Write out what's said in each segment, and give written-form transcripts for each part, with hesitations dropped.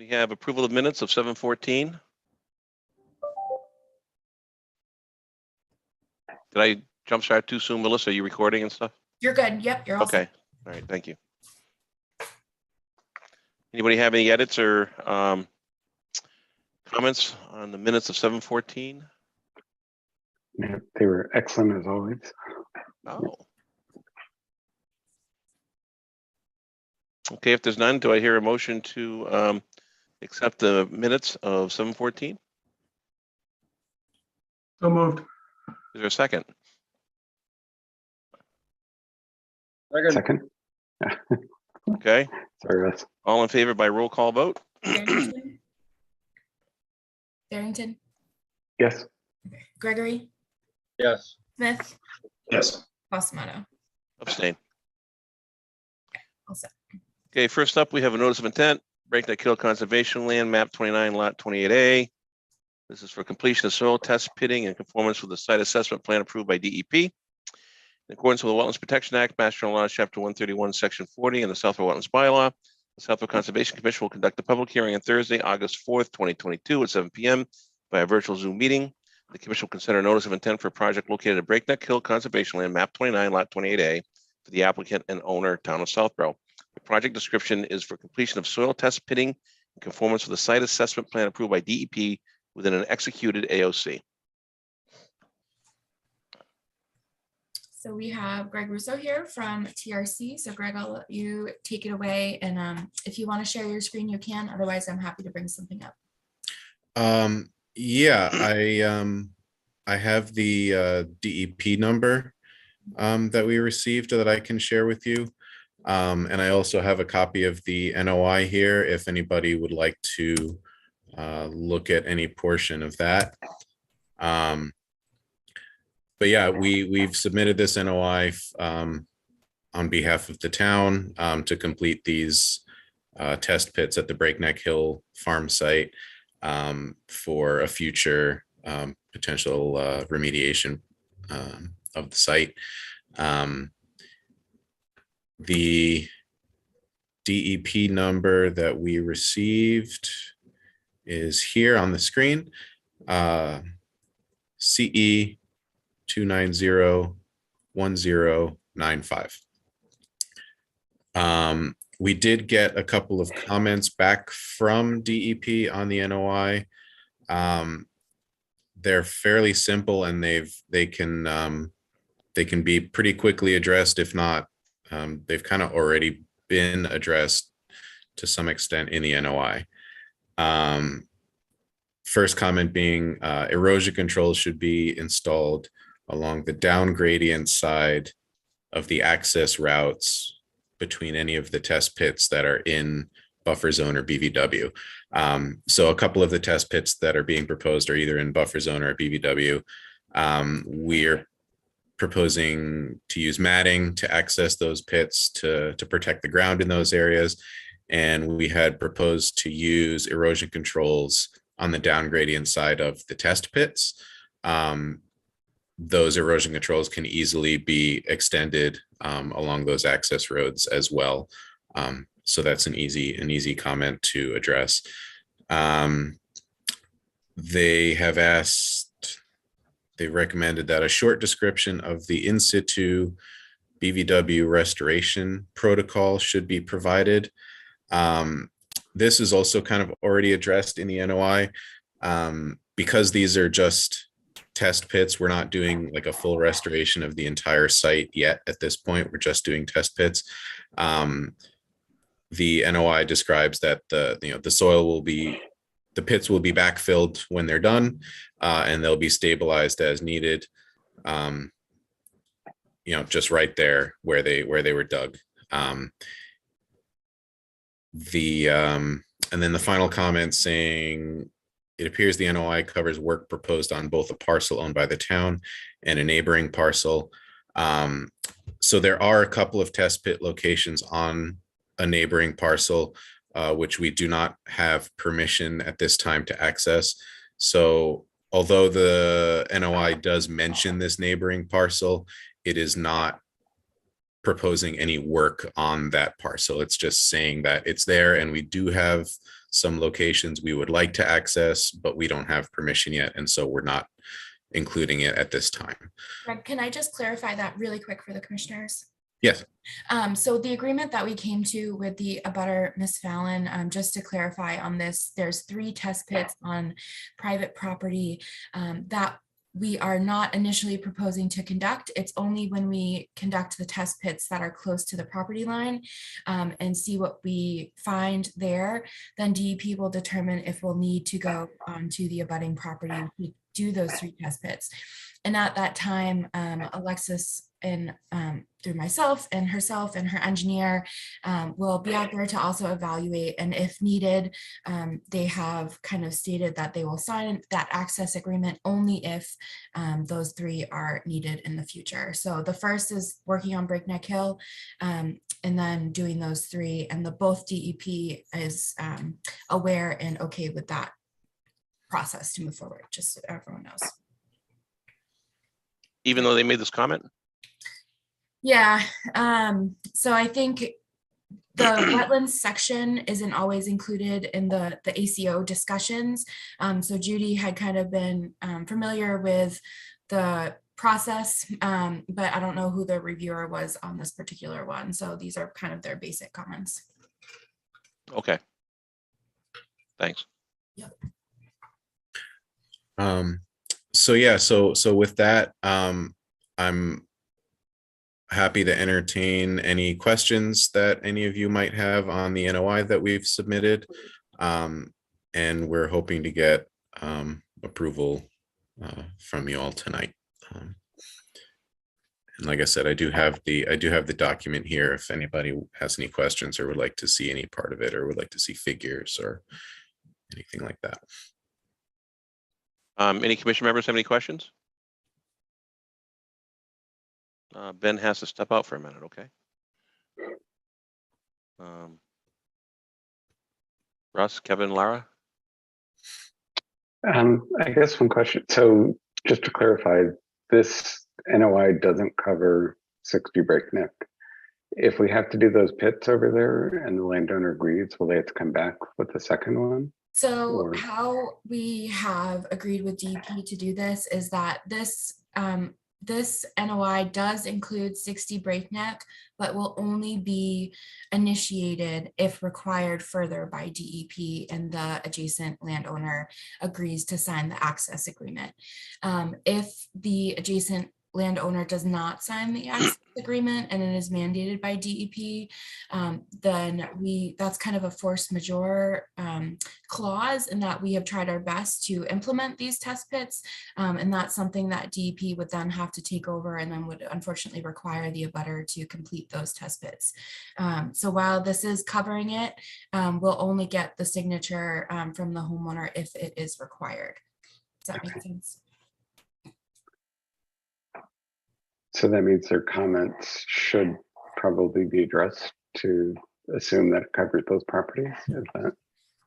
We have approval of minutes of 7:14. Did I jumpstart too soon, Melissa? Are you recording and stuff? You're good. Yep, you're all Okay. All right. Thank you. Anybody have any edits or comments on the minutes of 7:14? Yeah, they were excellent as always. Oh. Okay, if there's none, do I hear a motion to accept the minutes of 7:14? So moved. Is there a second? Second. Okay. Sorry, Russ. All in favor by roll call vote? Barrington? Barrington? Yes. Gregory? Yes. Smith? Yes. Pasamato? Abstain. All set. Okay, first up, we have a notice of intent, Breakneck Hill Conservation Land, map 29, lot 28A. This is for completion of soil test pitting in conformance with the site assessment plan approved by DEP. In accordance with the Wetlands Protection Act, Master General Laws, Chapter 131, Section 40, and the Southwood Wetlands Bylaw, the Southwood Conservation Commission will conduct a public hearing on Thursday, August 4th, 2022 at 7 p.m. by a virtual Zoom meeting. The commission will consider a notice of intent for a project located at Breakneck Hill Conservation Land, map 29, lot 28A, for the applicant and owner, Town of Southborough. The project description is for completion of soil test pitting in conformance with the site assessment plan approved by DEP within an executed AOC. So we have Greg Russo here from TRC. So Greg, I'll let you take it away. And if you want to share your screen, you can. Otherwise, I'm happy to bring something up. Yeah, I have the DEP number that we received that I can share with you. And I also have a copy of the NOI here if anybody would like to look at any portion of that. But yeah, we've submitted this NOI on behalf of the town to complete these test pits at the Breakneck Hill farm site for a future potential remediation of the site. The DEP number that we received is here on the screen, CE 2901095. We did get a couple of comments back from DEP on the NOI. They're fairly simple and they can be pretty quickly addressed. If not, they've kind of already been addressed to some extent in the NOI. First comment being erosion controls should be installed along the down gradient side of the access routes between any of the test pits that are in buffer zone or BVW. So a couple of the test pits that are being proposed are either in buffer zone or BVW. We're proposing to use matting to access those pits to protect the ground in those areas. And we had proposed to use erosion controls on the down gradient side of the test pits. Those erosion controls can easily be extended along those access roads as well. So that's an easy comment to address. They recommended that a short description of the in situ BVW restoration protocol should be provided. This is also kind of already addressed in the NOI. Because these are just test pits, we're not doing like a full restoration of the entire site yet at this point. We're just doing test pits. The NOI describes that the soil will be, the pits will be backfilled when they're done, and they'll be stabilized as needed. Just right there where they were dug. And then the final comment saying, it appears the NOI covers work proposed on both a parcel owned by the town and a neighboring parcel. So there are a couple of test pit locations on a neighboring parcel, which we do not have permission at this time to access. So although the NOI does mention this neighboring parcel, it is not proposing any work on that parcel. It's just saying that it's there, and we do have some locations we would like to access, but we don't have permission yet. And so we're not including it at this time. Greg, can I just clarify that really quick for the commissioners? Yes. So the agreement that we came to with the abutter, Ms. Fallon, just to clarify on this, there's 3 test pits on private property that we are not initially proposing to conduct. It's only when we conduct the test pits that are close to the property line and see what we find there, then DEP will determine if we'll need to go onto the abutting property to do those 3 test pits. And at that time, Alexis and through myself and herself and her engineer will be out there to also evaluate. And if needed, they have kind of stated that they will sign that access agreement only if those 3 are needed in the future. So the first is working on Breakneck Hill and then doing those 3, and the both DEP is aware and okay with that process to move forward, just so everyone knows. Even though they made this comment? Yeah, so I think the wetlands section isn't always included in the ACO discussions. So Judy had kind of been familiar with the process, but I don't know who the reviewer was on this particular one. So these are kind of their basic comments. Okay. Thanks. Yep. So yeah, so with that, I'm happy to entertain any questions that any of you might have on the NOI that we've submitted. And we're hoping to get approval from you all tonight. And like I said, I do have the document here if anybody has any questions or would like to see any part of it or would like to see figures or anything like that. Any commission members have any questions? Ben has to step out for a minute, okay? Russ, Kevin, Lara? I guess one question. So just to clarify, this NOI doesn't cover 60 Breakneck. If we have to do those pits over there and the landowner agrees, will they have to come back with the second one? So Or- how we have agreed with DEP to do this is that this this NOI does include 60 Breakneck, but will only be initiated if required further by DEP and the adjacent landowner agrees to sign the access agreement. If the adjacent landowner does not sign the access agreement and it is mandated by DEP, then that's kind of a force majeure clause in that we have tried our best to implement these test pits. And that's something that DEP would then have to take over and then would unfortunately require the abutter to complete those test pits. So while this is covering it, we'll only get the signature from the homeowner if it is required. Does that make sense? So that means their comments should probably be addressed to assume that it covers those properties. Is that?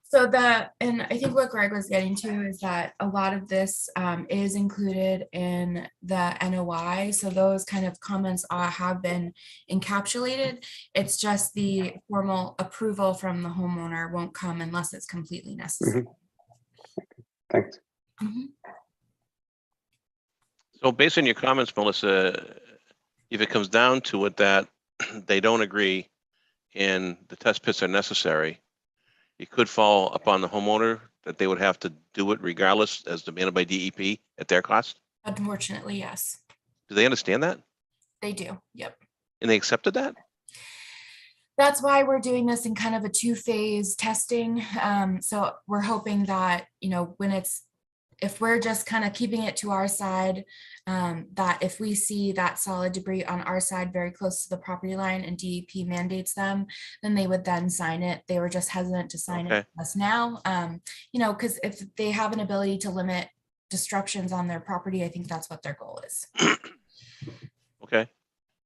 So and I think what Greg was getting to is that a lot of this is included in the NOI. So those kind of comments have been encapsulated. It's just the formal approval from the homeowner won't come unless it's completely necessary. Thanks. Mhm. So based on your comments, Melissa, if it comes down to it that they don't agree and the test pits are necessary, it could fall upon the homeowner that they would have to do it regardless as demanded by DEP at their cost? Unfortunately, yes, Do they understand that? they do. Yep. And they accepted that? That's why we're doing this in kind of a 2-phase testing. So we're hoping that, if we're just kind of keeping it to our side, that if we see that solid debris on our side very close to the property line and DEP mandates them, then they would then sign it. They were just hesitant to sign it with us now, because if they have an ability to limit disruptions on their property, I think that's what their goal is. Okay.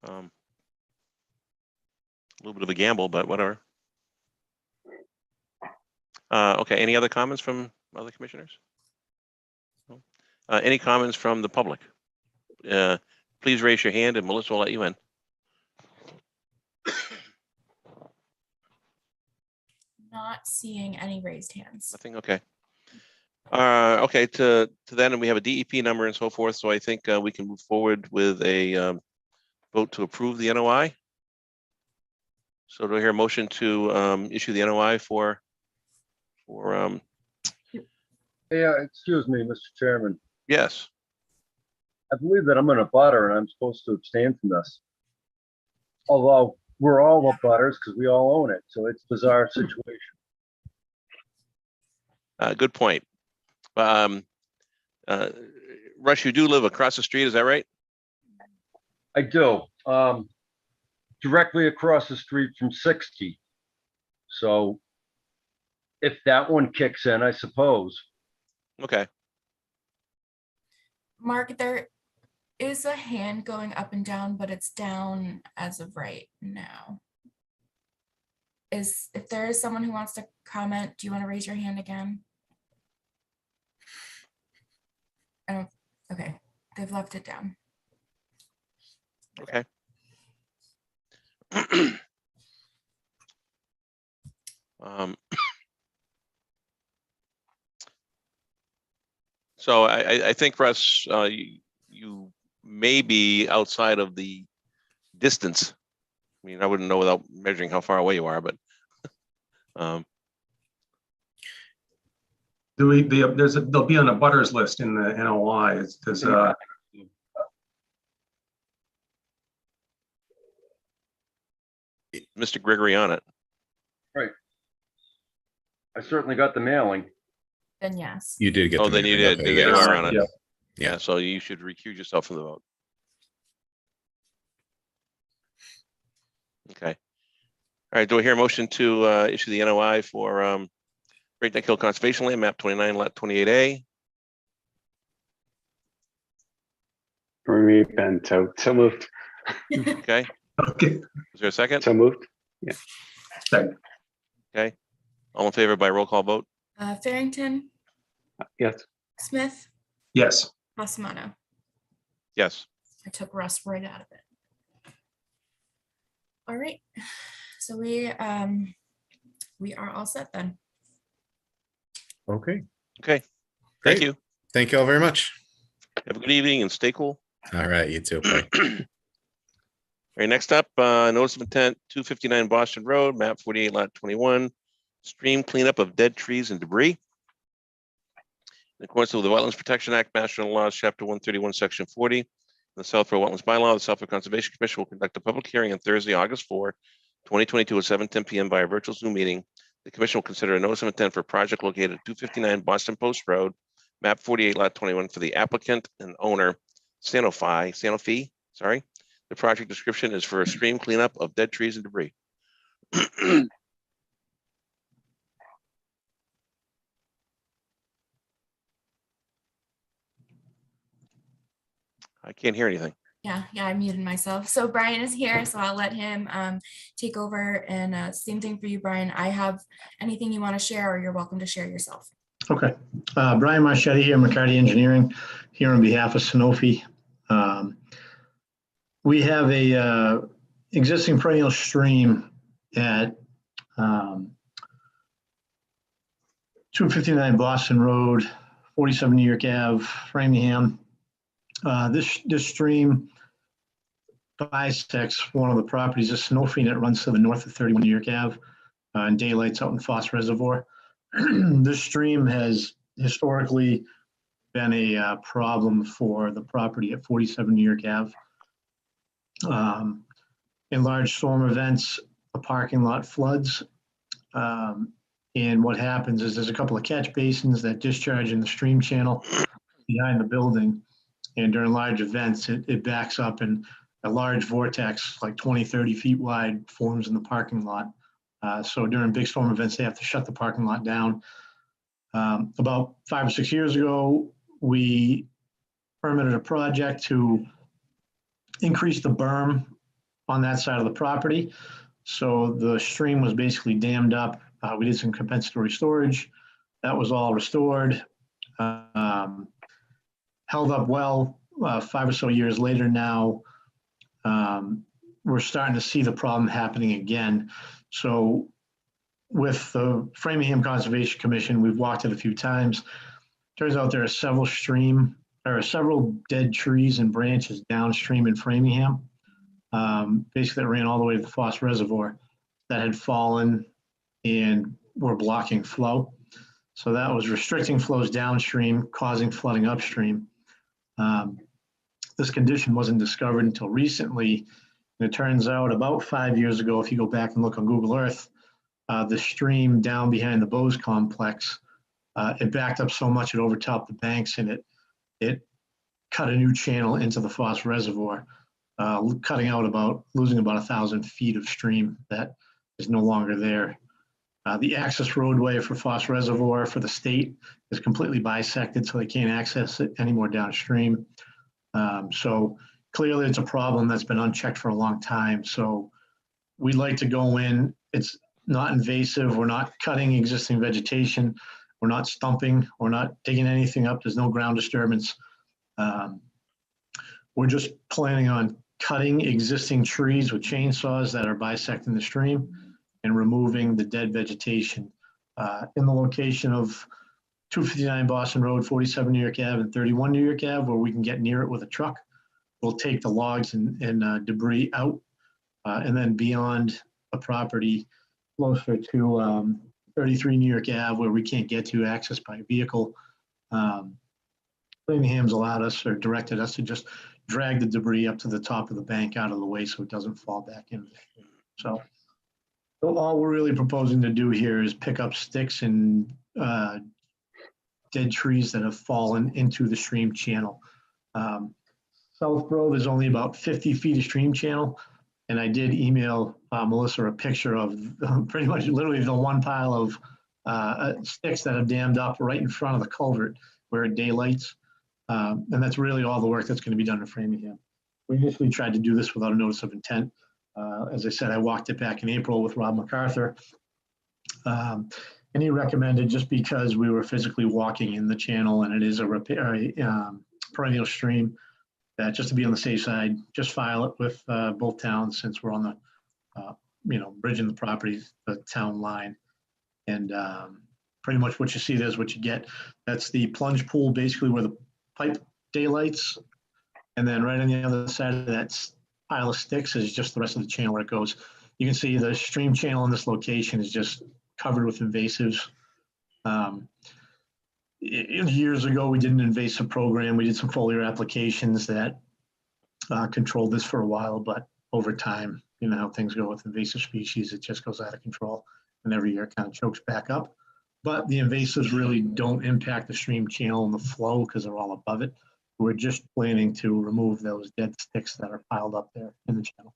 A little bit of a gamble, but whatever. Okay, any other comments from other commissioners? No? Any comments from the public? Please raise your hand and Melissa will let you in. not seeing any raised hands. Nothing, okay. Okay, to that, and we have a DEP number and so forth, so I think we can move forward with a vote to approve the NOI. So do I hear a motion to issue the NOI for Yeah, excuse me, Mr. Chairman. yes, I believe that I'm in a butter and I'm supposed to abstain from this. Although we're all up butters because we all own it, so it's a bizarre situation. good point. Uh, Rush, you do live across the street, is that right? I do. Directly across the street from 60. So if that one kicks in, I suppose. Okay, Mark, there is a hand going up and down, but it's down as of right now. If there is someone who wants to comment, do you want to raise your hand again? Okay, they've left it down. okay. So I think, Russ, you may be outside of the distance. I mean, I wouldn't know without measuring how far away you are, but There'll be on a butters list in the NOI. There's Mr. Gregory on it. Right. I certainly got the mailing. Then yes. You did get. Oh, the then you mailing. did. Okay, Then you yes. are on it. Yeah. Yeah, so you should recuse yourself from the vote. Okay. All right, do I hear a motion to issue the NOI for Great Neck Hill Conservation Land, map 29, lot 28A? For me, Ben, so moved. Okay, okay. is there a second? So moved. Second. Okay, all in favor by roll call vote? Farrington, Yes. Smith, Yes. Passamano. Yes. I took Russ right out of it. All right, so we are all set then. Okay. Okay, thank Great. you. Thank you all very much. Have a good evening and stay cool. All right, you too. Bye. All right, next up, notice of intent, 259 Boston Road, map 48, lot 21, stream cleanup of dead trees and debris. In accordance with the Wetlands Protection Act, Mass General Laws, Chapter 131, Section 40, the Southfield Wetlands Bylaw, the Southfield Conservation Commission will conduct a public hearing on Thursday, August 4, 2022 at 7:10 p.m. via virtual Zoom meeting. The commission will consider a notice of intent for a project located at 259 Boston Post Road, map 48, lot 21 for the applicant and owner, Sanofi. Sorry. The project description is for a stream cleanup of dead trees and debris. I can't hear anything. Yeah, I muted myself. So Brian is here, so I'll let him take over. And same thing for you, Brian. I have anything you want to share, or you're welcome to share yourself. Okay. Brian Marchetti here, McCarty Engineering, here on behalf of Sanofi. We have a existing perennial stream at 259 Boston Road, 47 New York Ave, Framingham. This stream bisects one of the properties of Sanofi that runs to the north of 31 New York Ave and daylights out in Foss Reservoir. This stream has historically been a problem for the property at 47 New York Ave. In large storm events, the parking lot floods. And what happens is there's a couple of catch basins that discharge in the stream channel behind the building. And during large events, it backs up and a large vortex, like 20, 30 feet wide, forms in the parking lot. So during big storm events, they have to shut the parking lot down. About 5 or 6 years ago, we permitted a project to increase the berm on that side of the property. So the stream was basically dammed up. We did some compensatory storage. That was all restored. Held up well. 5 or so years later now, we're starting to see the problem happening again. So with the Framingham Conservation Commission, we've walked it a few times. Turns out there are several dead trees and branches downstream in Framingham. Basically, it ran all the way to the Foss Reservoir that had fallen and were blocking flow. So that was restricting flows downstream, causing flooding upstream. This condition wasn't discovered until recently. And it turns out about 5 years ago, if you go back and look on Google Earth, the stream down behind the Bose complex, it backed up so much it overtopped the banks, and it cut a new channel into the Foss Reservoir, losing about 1,000 feet of stream that is no longer there. The access roadway for Foss Reservoir for the state is completely bisected, so they can't access it anymore downstream. So clearly it's a problem that's been unchecked for a long time. So we'd like to go in. It's not invasive. We're not cutting existing vegetation. We're not stumping. We're not digging anything up. There's no ground disturbance. We're just planning on cutting existing trees with chainsaws that are bisecting the stream and removing the dead vegetation in the location of 259 Boston Road, 47 New York Ave, and 31 New York Ave, where we can get near it with a truck. We'll take the logs and debris out, and then beyond the property, closer to 33 New York Ave, where we can't get to access by vehicle. Framingham's allowed us or directed us to just drag the debris up to the top of the bank out of the way so it doesn't fall back into the stream. So all we're really proposing to do here is pick up sticks and dead trees that have fallen into the stream channel. South Grove is only about 50 feet of stream channel. And I did email Melissa a picture of pretty much literally the one pile of sticks that have dammed up right in front of the culvert where it daylights. And that's really all the work that's going to be done in Framingham. We initially tried to do this without a notice of intent. As I said, I walked it back in April with Rob MacArthur. And he recommended, just because we were physically walking in the channel and it is a perennial stream, that just to be on the safe side, just file it with both towns, since we're on the, bridging the property, the town line. And pretty much what you see there is what you get. That's the plunge pool, basically where the pipe daylights. And then right on the other side of that pile of sticks is just the rest of the channel where it goes. You can see the stream channel in this location is just covered with invasives. Years ago, we did an invasive program. We did some foliar applications that controlled this for a while, but over time, you know how things go with invasive species, it just goes out of control, and every year it kind of chokes back up. But the invasives really don't impact the stream channel and the flow because they're all above it. We're just planning to remove those dead sticks that are piled up there in the channel.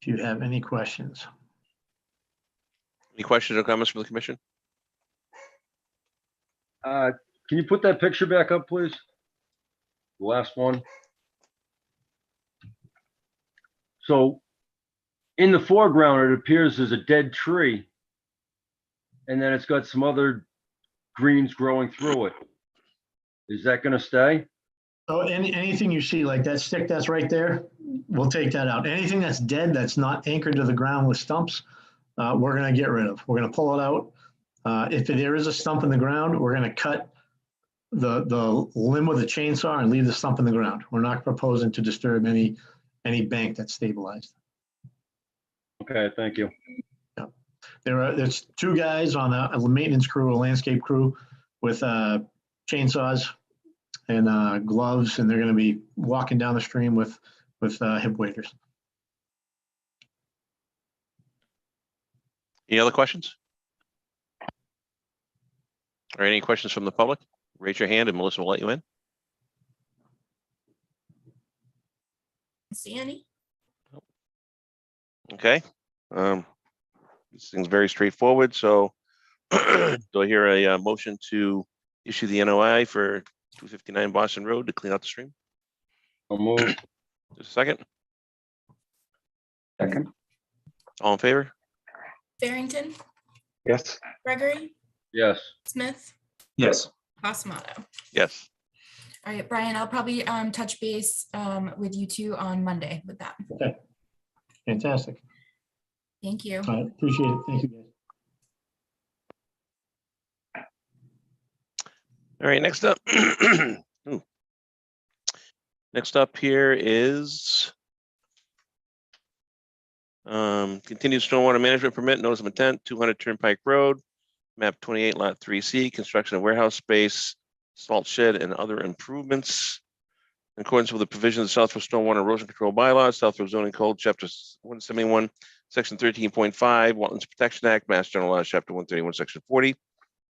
If you have any questions. Any questions or comments from the commission? Can you put that picture back up, please? The last one. So in the foreground, it appears there's a dead tree, and then it's got some other greens growing through it. Is that going to stay? So anything you see like that stick that's right there, we'll take that out. Anything that's dead, that's not anchored to the ground with stumps, we're going to get rid of. We're going to pull it out. If there is a stump in the ground, we're going to cut the limb with a chainsaw and leave the stump in the ground. We're not proposing to disturb any bank that's stabilized. Okay, thank you. Yeah. There's two guys on a maintenance crew, a landscape crew, with chainsaws and gloves, and they're going to be walking down the stream with hip waders. Any other questions? Or any questions from the public? Raise your hand and Melissa will let you in. See any? Okay. This thing's very straightforward. So do I hear a motion to issue the NOI for 259 Boston Road to clean out the stream? I'll move. Just a second. Second. All in favor? Barrington, Yes. Gregory, Yes. Smith, Yes. Pasamato. Yes. All right, Brian, I'll probably touch base with you two on Monday with that. Okay. Fantastic. Thank you. I appreciate it. Thank you, guys. All right, next up. Ooh. Next up here is continued stormwater management permit, notice of intent, 200 Turnpike Road, map 28, lot 3C, construction of warehouse space, salt shed, and other improvements. In accordance with the provisions of Southfield Stormwater Erosion Control Bylaw, Southfield Zoning Code, Chapter 171, Section 13.5, Wetlands Protection Act, Mass General Laws, Chapter 131, Section 40.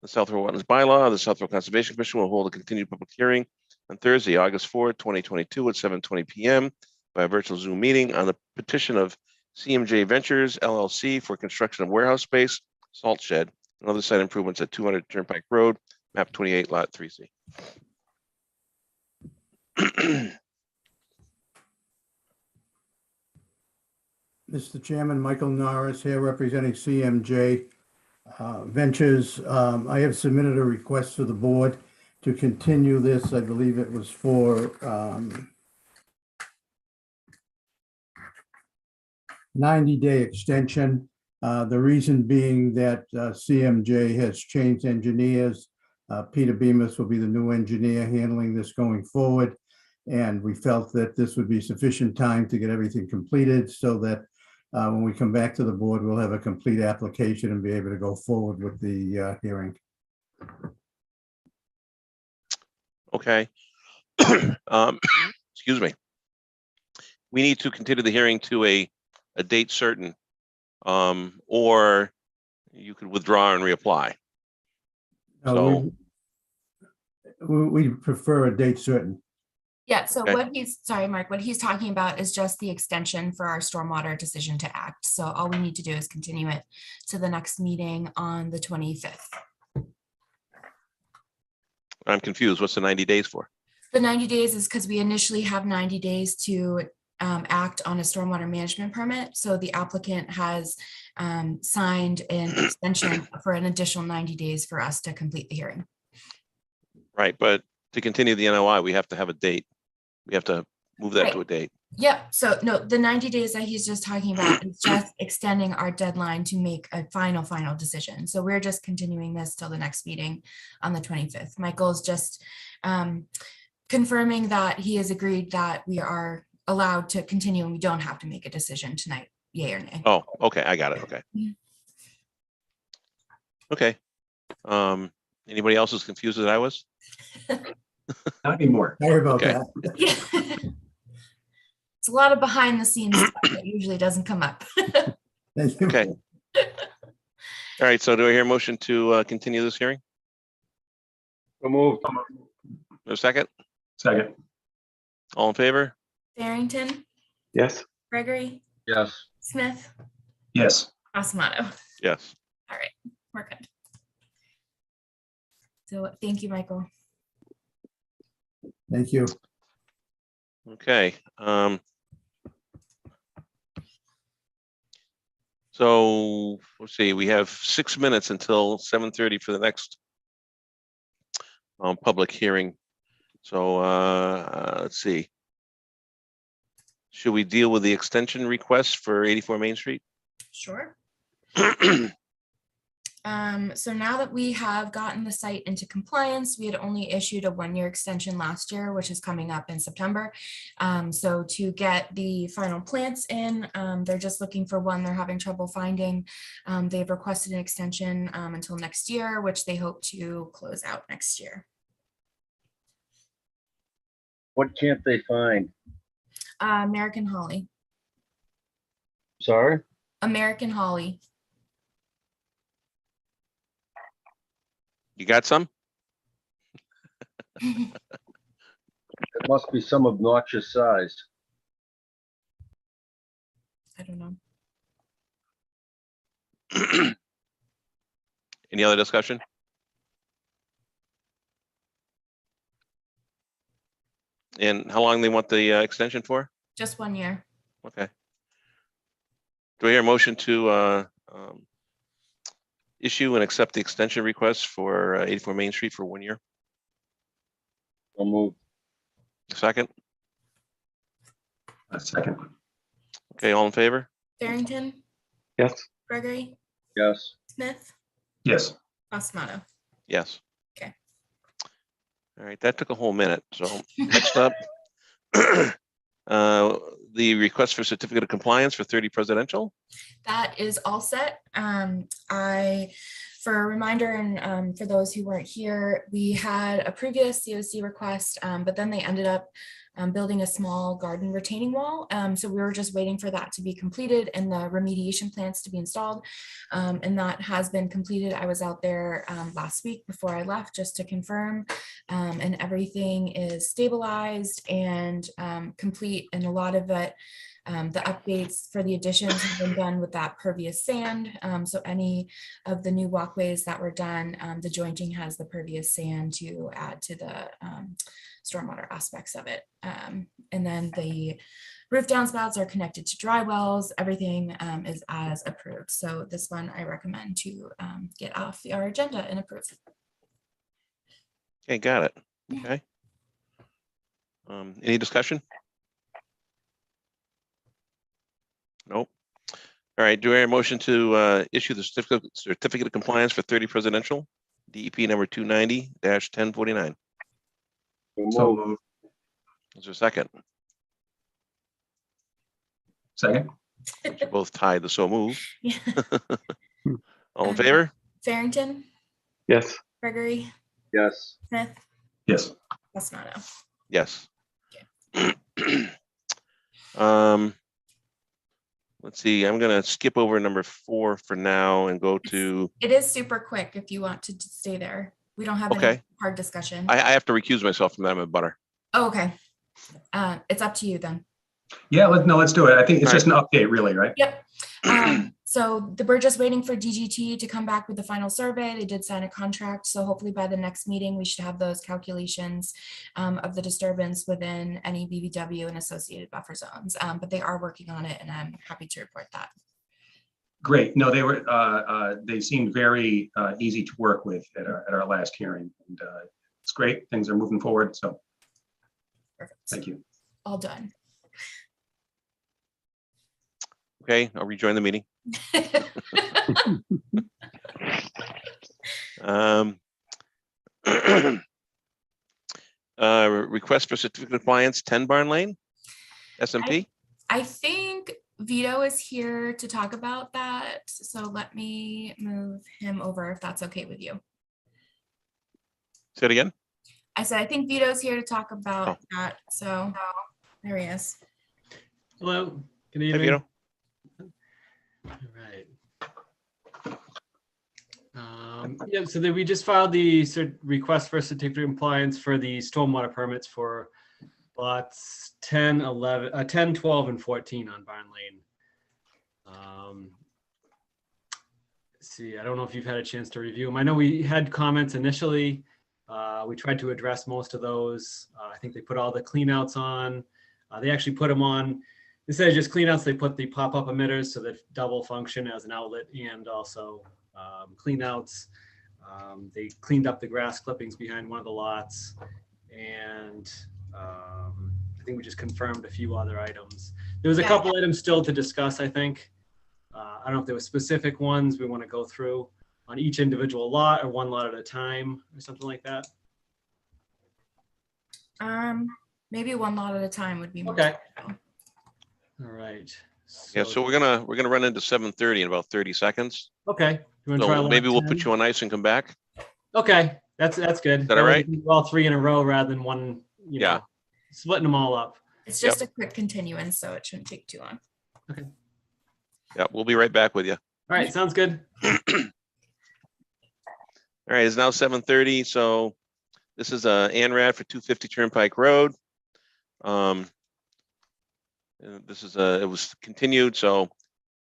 The Southfield Wetlands Bylaw, the Southfield Conservation Commission will hold a continued public hearing on Thursday, August 4, 2022 at 7:20 p.m. by a virtual Zoom meeting on the petition of CMJ Ventures LLC for construction of warehouse space, salt shed, and other site improvements at 200 Turnpike Road, map 28, lot 3C. Mr. Chairman, Michael Norris here representing CMJ Ventures. I have submitted a request to the board to continue this. I believe it was for 90-day extension. The reason being that CMJ has changed engineers. Peter Bemis will be the new engineer handling this going forward. And we felt that this would be sufficient time to get everything completed so that when we come back to the board, we'll have a complete application and be able to go forward with the hearing. Okay. Excuse me. We need to continue the hearing to a date certain, or you could withdraw and reapply. We prefer a date certain. Yeah, so Okay. what he's, sorry, Mark, what he's talking about is just the extension for our stormwater decision to act. So all we need to do is continue it to the next meeting on the 25th. I'm confused. What's the 90 days for? The 90 days is because we initially have 90 days to act on a stormwater management permit. So the applicant has signed an extension for an additional 90 days for us to complete the hearing. Right, but to continue the NOI, we have to have a date. We have to move that to a date. Yep. So no, the 90 days that he's just talking about is just extending our deadline to make a final decision. So we're just continuing this till the next meeting on the 25th. Michael's just confirming that he has agreed that we are allowed to continue and we don't have to make a decision tonight, yay or nay. Oh, okay, I got it. Okay. Okay. Anybody else as confused as I was? Not anymore. Sorry about Okay. that. Yeah. It's a lot of behind the scenes stuff that usually doesn't come up. Thank you. Okay. All right, so do I hear a motion to continue this hearing? So moved. No second? Second. All in favor? Barrington, Yes, Gregory, Yes. Smith, Yes. Osamato. Yes. We're good. So thank you, Michael. Thank you. Okay. So let's see, we have 6 minutes until 7:30 for the next public hearing. So let's see. Should we deal with the extension request for 84 Main Street? Sure. So now that we have gotten the site into compliance, we had only issued a 1-year extension last year, which is coming up in September. So to get the final plants in, they're just looking for one they're having trouble finding. They've requested an extension until next year, which they hope to close out next year. What can't they find? American Holly. Sorry? American Holly. You got some? It must be some obnoxious size. I don't know. Any other discussion? And how long they want the extension for? Just 1 year. Okay. Do I hear a motion to issue and accept the extension request for 84 Main Street for 1 year? So moved. Second? Second. Okay, all in favor? Farrington, Yes. Gregory, Yes. Smith, Yes. Osmato. Yes. Okay. All right, that took a whole minute. So next up, the request for certificate of compliance for 30 Presidential. That is all set. For a reminder, and for those who weren't here, we had a previous COC request, but then they ended up building a small garden retaining wall. So we were just waiting for that to be completed and the remediation plans to be installed. And that has been completed. I was out there last week before I left just to confirm, and everything is stabilized and complete, and a lot of it, the updates for the additions have been done with that pervious sand. So any of the new walkways that were done, the jointing has the pervious sand to add to the stormwater aspects of it. And then the roof downspouts are connected to dry wells. Everything is as approved. So this one I recommend to get off our agenda and approve. Okay, got it. Okay. Any discussion? Nope. All right, do I hear a motion to issue the certificate of compliance for 30 Presidential, DEP number 290-1049? So moved. Is there a second? Second. Since you're both tied, the so move. Yeah. All in favor? Farrington, Yes. Gregory, Yes. Smith, Yes. Osmato. Yes. Let's see, I'm gonna skip over number 4 for now and go to, It is super quick if you want to stay there. We don't have any Okay. hard discussion. I have to recuse myself from that, I'm a butter. Oh, okay. It's up to you then. Yeah, let's do it. I think it's just an update really, right? Yep. So we're just waiting for DGT to come back with the final survey. They did sign a contract. So hopefully by the next meeting, we should have those calculations of the disturbance within any BVW and associated buffer zones. But they are working on it and I'm happy to report that. Great. No, they seemed very easy to work with at our last hearing, and it's great. Things are moving forward. So Perfect. thank you. All done. Okay, I'll rejoin the meeting. Request for certificate of compliance, 10 Barn Lane, SMP. I think Vito is here to talk about that. So let me move him over if that's okay with you. Say it again. I said, I think Vito's here to talk about Oh. that. So there he is. Hello, good Hey, evening. Vito. All right. Yeah, so we just filed the request for certificate of compliance for the stormwater permits for lots 10, 11, 10, 12, and 14 on Barn Lane. Let's see, I don't know if you've had a chance to review them. I know we had comments initially. We tried to address most of those. I think they put all the cleanouts on. They actually put them on. Instead of just cleanouts, they put the pop-up emitters so that double function as an outlet and also cleanouts. They cleaned up the grass clippings behind one of the lots, and I think we just confirmed a few other items. There was a Yeah. couple items still to discuss, I think. I don't know if there were specific ones we want to go through on each individual lot or one lot at a time or something like that. Maybe one lot at a time would be more. Okay. suitable. All right. Yeah, so we're gonna run into 7:30 in about 30 seconds. Okay. You wanna try So lot maybe we'll 10? put you on ice and come back. Okay, that's good. Is that all way right? we can do all three in a row rather than one, Yeah. splitting them all up. It's just a quick continuance, so it shouldn't take too long. Yeah, we'll be right back with you. All right, sounds good. All right, it's now 7:30, so this is ANRAD for 250 Turnpike Road. And this is it was continued, so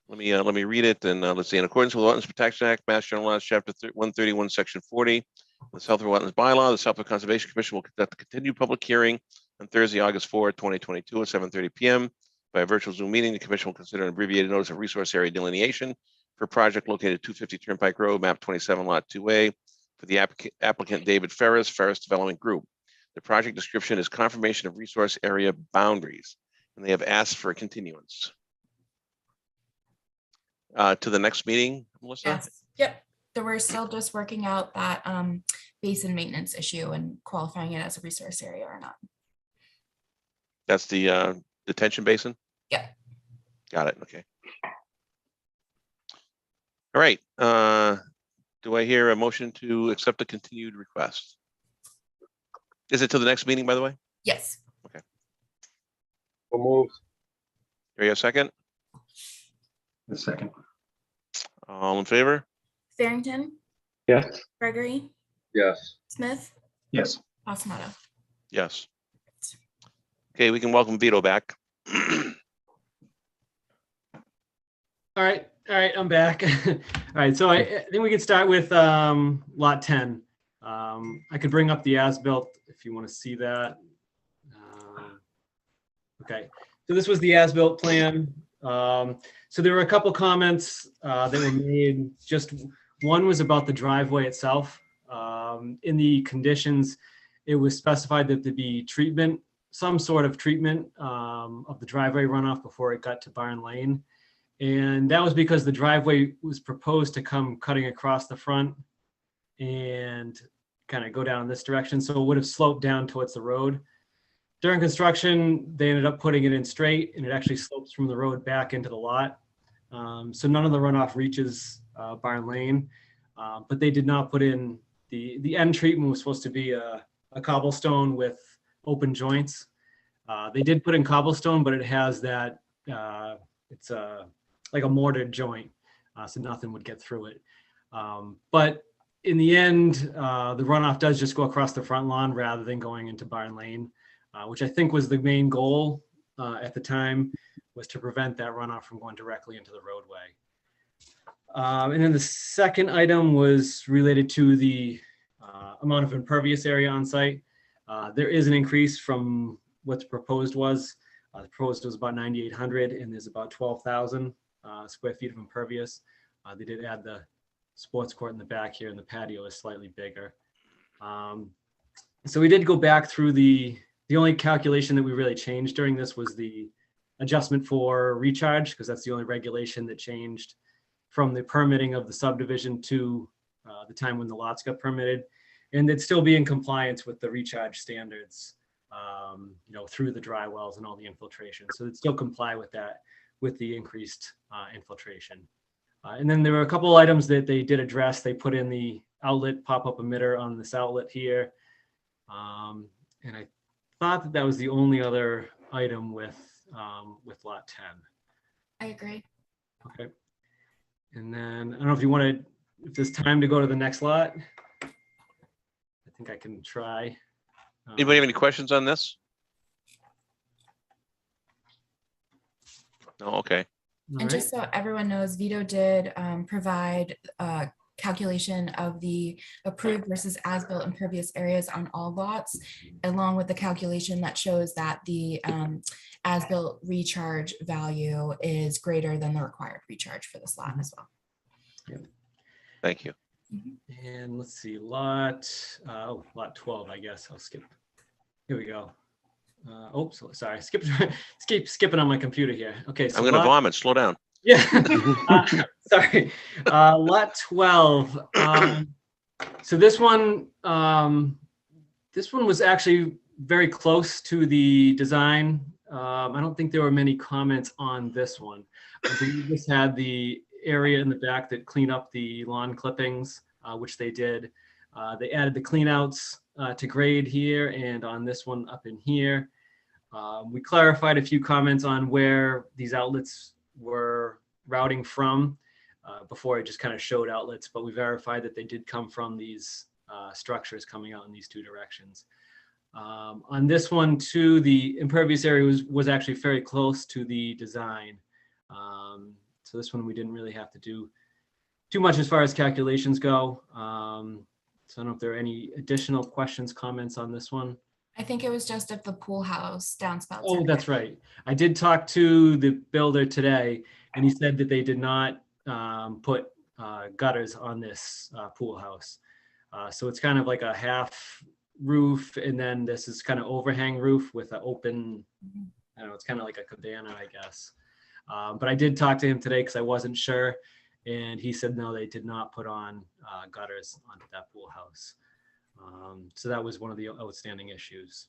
let me read it, and let's see. In accordance with the Wetlands Protection Act, Mass General Laws, Chapter 131, Section 40, the Southwood Wetlands Bylaw, the Southwood Conservation Commission will conduct a continued public hearing on Thursday, August 4, 2022 at 7:30 p.m. By a virtual Zoom meeting. The commission will consider an abbreviated notice of resource area delineation for a project located at 250 Turnpike Road, map 27, lot 2A, for the applicant David Ferris Development Group. The project description is confirmation of resource area boundaries, and they have asked for a continuance. to the next meeting, Melissa? Yes, yep. So we're still just working out that basin maintenance issue and qualifying it as a resource area or not. That's the detention basin? Yeah. Got it, okay. All right, do I hear a motion to accept the continued request? Is it to the next meeting, by the way? Yes. We'll move. Here you have a second? The second. All in favor? Farrington, Yes, Gregory, Yes. Smith, Yes. Passamato. Yes. Okay, we can welcome Vito back. All right, I'm back. All right, so I think we could start with lot 10. I could bring up the as-built if you want to see that. Okay, so this was the as-built plan. So there were a couple comments that were made. Just one was about the driveway itself. In the conditions, it was specified that there be treatment, some sort of treatment of the driveway runoff before it got to Barn Lane. And that was because the driveway was proposed to come cutting across the front and kind of go down this direction. So it would have sloped down towards the road. During construction, they ended up putting it in straight, and it actually slopes from the road back into the lot. So none of the runoff reaches Barn Lane, but they did not put in the end treatment was supposed to be a cobblestone with open joints. They did put in cobblestone, but it has that, it's like a mortared joint, so nothing would get through it. But in the end, the runoff does just go across the front lawn rather than going into Barn Lane, which I think was the main goal at the time, was to prevent that runoff from going directly into the roadway. And then the second item was related to the amount of impervious area on site. There is an increase from what the proposed was. The proposed was about 9,800, and there's about 12,000 square feet of impervious. They did add the sports court in the back here, and the patio is slightly bigger. So we did go back through the only calculation that we really changed during this was the adjustment for recharge, because that's the only regulation that changed from the permitting of the subdivision to the time when the lots got permitted. And it'd still be in compliance with the recharge standards, through the dry wells and all the infiltration. So it'd still comply with that, with the increased infiltration. And then there were a couple items that they did address. They put in the outlet pop-up emitter on this outlet here. And I thought that was the only other item with lot 10. I agree. Okay. And then I don't know if you wanted, if there's time to go to the next lot. I think I can try. Anybody have any questions on this? No, okay. All And right. just so everyone knows, Vito did provide a calculation of the approved versus as-built impervious areas on all lots, along with the calculation that shows that the as-built recharge value is greater than the required recharge for this lot as well. Thank you. And let's see, lot 12, I guess. I'll skip. Here we go. Sorry, skipping on my computer here. Okay, so I'm gonna vomit, slow down. Yeah, sorry. Lot 12. So this one was actually very close to the design. I don't think there were many comments on this one. I believe this had the area in the back that cleaned up the lawn clippings, which they did. They added the cleanouts to grade here and on this one up in here. We clarified a few comments on where these outlets were routing from. Before I just kind of showed outlets, but we verified that they did come from these structures coming out in these two directions. On this one too, the impervious area was actually very close to the design. So this one we didn't really have to do too much as far as calculations go. So I don't know if there are any additional questions, comments on this one. I think it was just if the pool house downspouts. Oh, are that's connected. right. I did talk to the builder today, and he said that they did not put gutters on this pool house. So it's kind of like a half roof, and then this is kind of overhang roof with an open, I don't know, it's kind of like a cabana, I guess. But I did talk to him today because I wasn't sure. And he said, no, they did not put on gutters onto that pool house. So that was one of the outstanding issues.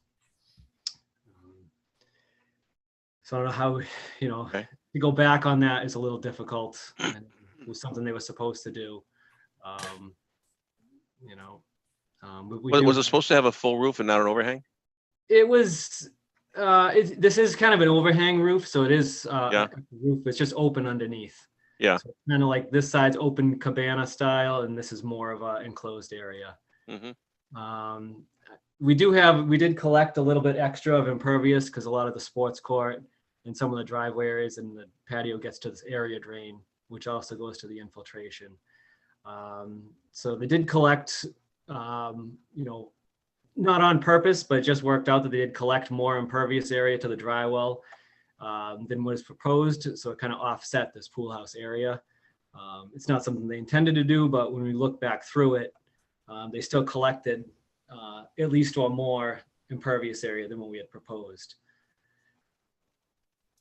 So I don't know how, Okay. to go back on that is a little difficult. And it was something they were supposed to do. Was it supposed to have a full roof and not an overhang? It was, this is kind of an overhang roof, so it is Yeah. a roof. It's just open underneath. Yeah. So kind of like this side's open cabana style, and this is more of an enclosed area. Mm-hmm. We did collect a little bit extra of impervious because a lot of the sports court and some of the driveway areas and the patio gets to this area drain, which also goes to the infiltration. So they did collect, not on purpose, but it just worked out that they did collect more impervious area to the dry well than was proposed. So it kind of offset this pool house area. It's not something they intended to do, but when we look back through it, they still collected at least or more impervious area than what we had proposed.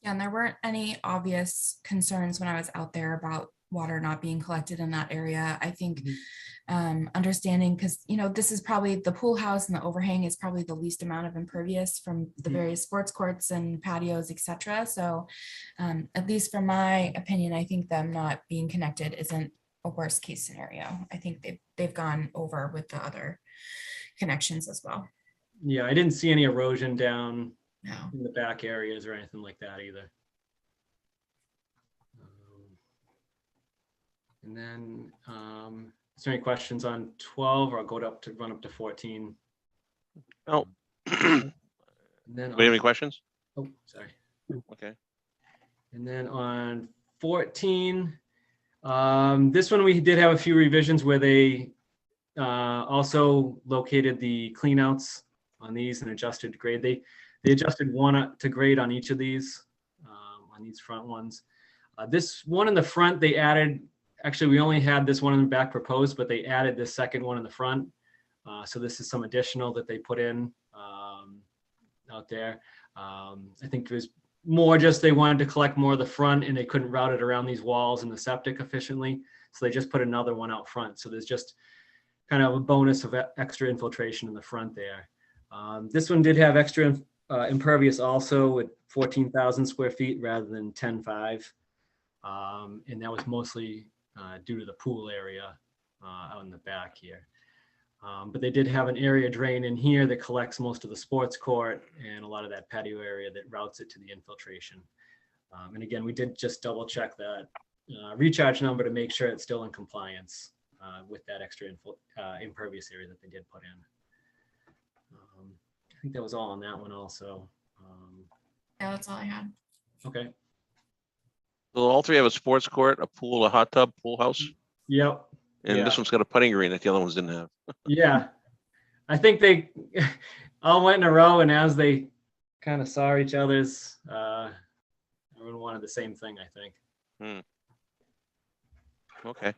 Yeah, and there weren't any obvious concerns when I was out there about water not being collected in that area. I think understanding, because this is probably the pool house and the overhang is probably the least amount of impervious from the various sports courts and patios, etc. So at least from my opinion, I think them not being connected isn't a worst case scenario. I think they've gone over with the other connections as well. Yeah, I didn't see any erosion down No. in the back areas or anything like that either. And then, is there any questions on 12, or I'll go to run up to 14? Oh. And then Do we have any questions? oh, sorry. Okay. And then on 14, this one we did have a few revisions where they also located the cleanouts on these and adjusted grade. They adjusted one to grade on each of these, on these front ones. This one in the front, they added, actually we only had this one in the back proposed, but they added this second one in the front. So this is some additional that they put in out there. I think it was more just they wanted to collect more of the front and they couldn't route it around these walls and the septic efficiently. So they just put another one out front. So there's just kind of a bonus of extra infiltration in the front there. This one did have extra impervious also with 14,000 square feet rather than 10.5. And that was mostly due to the pool area out in the back here. But they did have an area drain in here that collects most of the sports court and a lot of that patio area that routes it to the infiltration. And again, we did just double check that recharge number to make sure it's still in compliance with that extra impervious area that they did put in. I think that was all on that one also. Yeah, that's all I had. Okay. So all three have a sports court, a pool, a hot tub, pool house, Yep. and Yeah. this one's got a putting green that the other ones didn't have. Yeah. I think they all went in a row, and as they kind of saw each other's, everyone wanted the same thing, I think. Okay.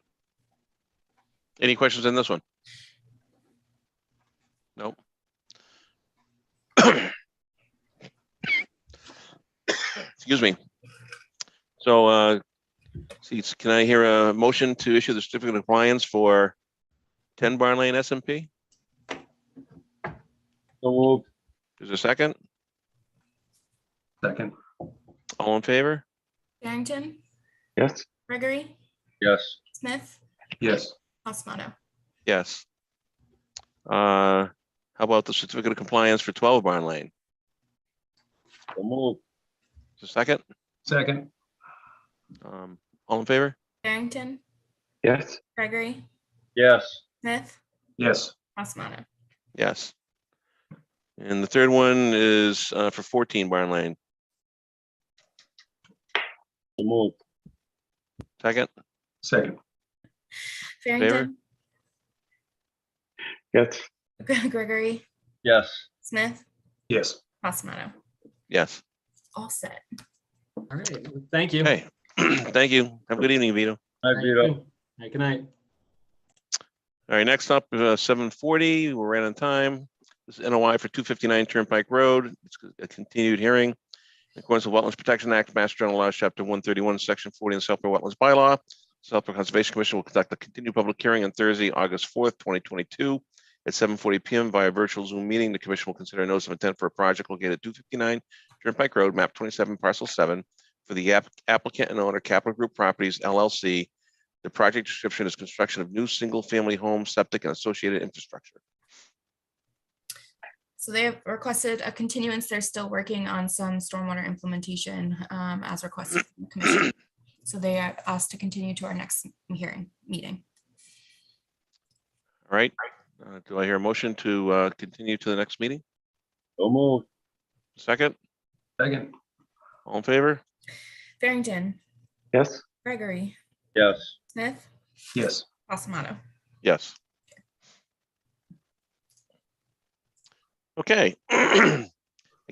Any questions on this one? Nope. Excuse me. So, can I hear a motion to issue the certificate of compliance for 10 Barn Lane SMP? So moved. Is there a second? Second, All in favor? Barrington, Yes, Gregory, Yes. Smith, yes, Osmanno. Yes. How about the certificate of compliance for 12 Barn Lane? So moved. Is there a second? second, All in favor? Barrington, yes, Gregory, Yes. Smith, yes, Osmanno. Yes. And the third one is for 14 Barn Lane. So moved. Second? second, Barrington, yes, Gregory, Yes. Smith, yes. Osmanno. Yes. All set. All right. Thank you. Okay. Thank you. Have a good evening, Vito. Hi, Thank Vito. you. Hey, good night. All right, next up, 7:40, we're right on time. This is NOI for 259 Turnpike Road. It's a continued hearing. In accordance with Wetlands Protection Act, Mass General Laws, Chapter 131, Section 40, and Southborough Wetlands Bylaw, Southborough Conservation Commission will conduct a continued public hearing on Thursday, August 4th, 2022 at 7:40 PM via virtual Zoom meeting. The commission will consider a notice of intent for a project located at 259 Turnpike Road, map 27, parcel 7, for the applicant and owner Capital Group Properties LLC. The project description is construction of new single-family home, septic, and associated infrastructure. So they have requested a continuance. They're still working on some stormwater implementation as requested from the commission. So they are asked to continue to our next meeting. All right. Do I hear a motion to continue to the next meeting? So moved. Second, Second. all in favor? Farrington, Yes, Gregory, Yes. Smith, Yes. Passamato. Yes. Okay. I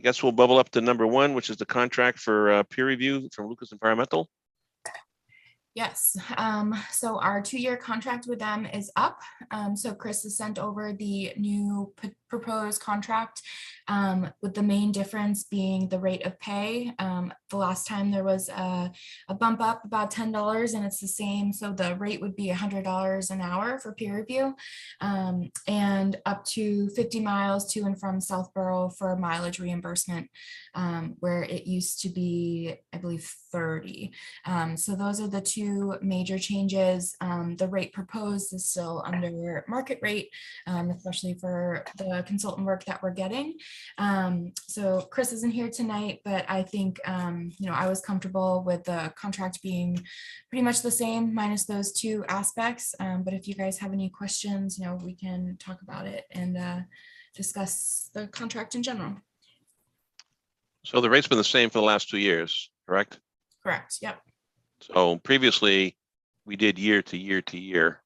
guess we'll bubble up to number 1, which is the contract for peer review from Lucas Environmental. Yes, so our 2-year contract with them is up. So Chris has sent over the new proposed contract, with the main difference being the rate of pay. The last time there was a bump up about $10 and it's the same. So the rate would be $100 an hour for peer review, and up to 50 miles to and from Southborough for mileage reimbursement, where it used to be, I believe, 30. So those are the 2 major changes. The rate proposed is still under market rate, especially for the consultant work that we're getting. So Chris isn't here tonight, but I think, I was comfortable with the contract being pretty much the same minus those 2 aspects. But if you guys have any questions, we can talk about it and discuss the contract in general. So the rate's been the same for the last 2 years, correct? Correct. Yep. So previously, we did year to year to year.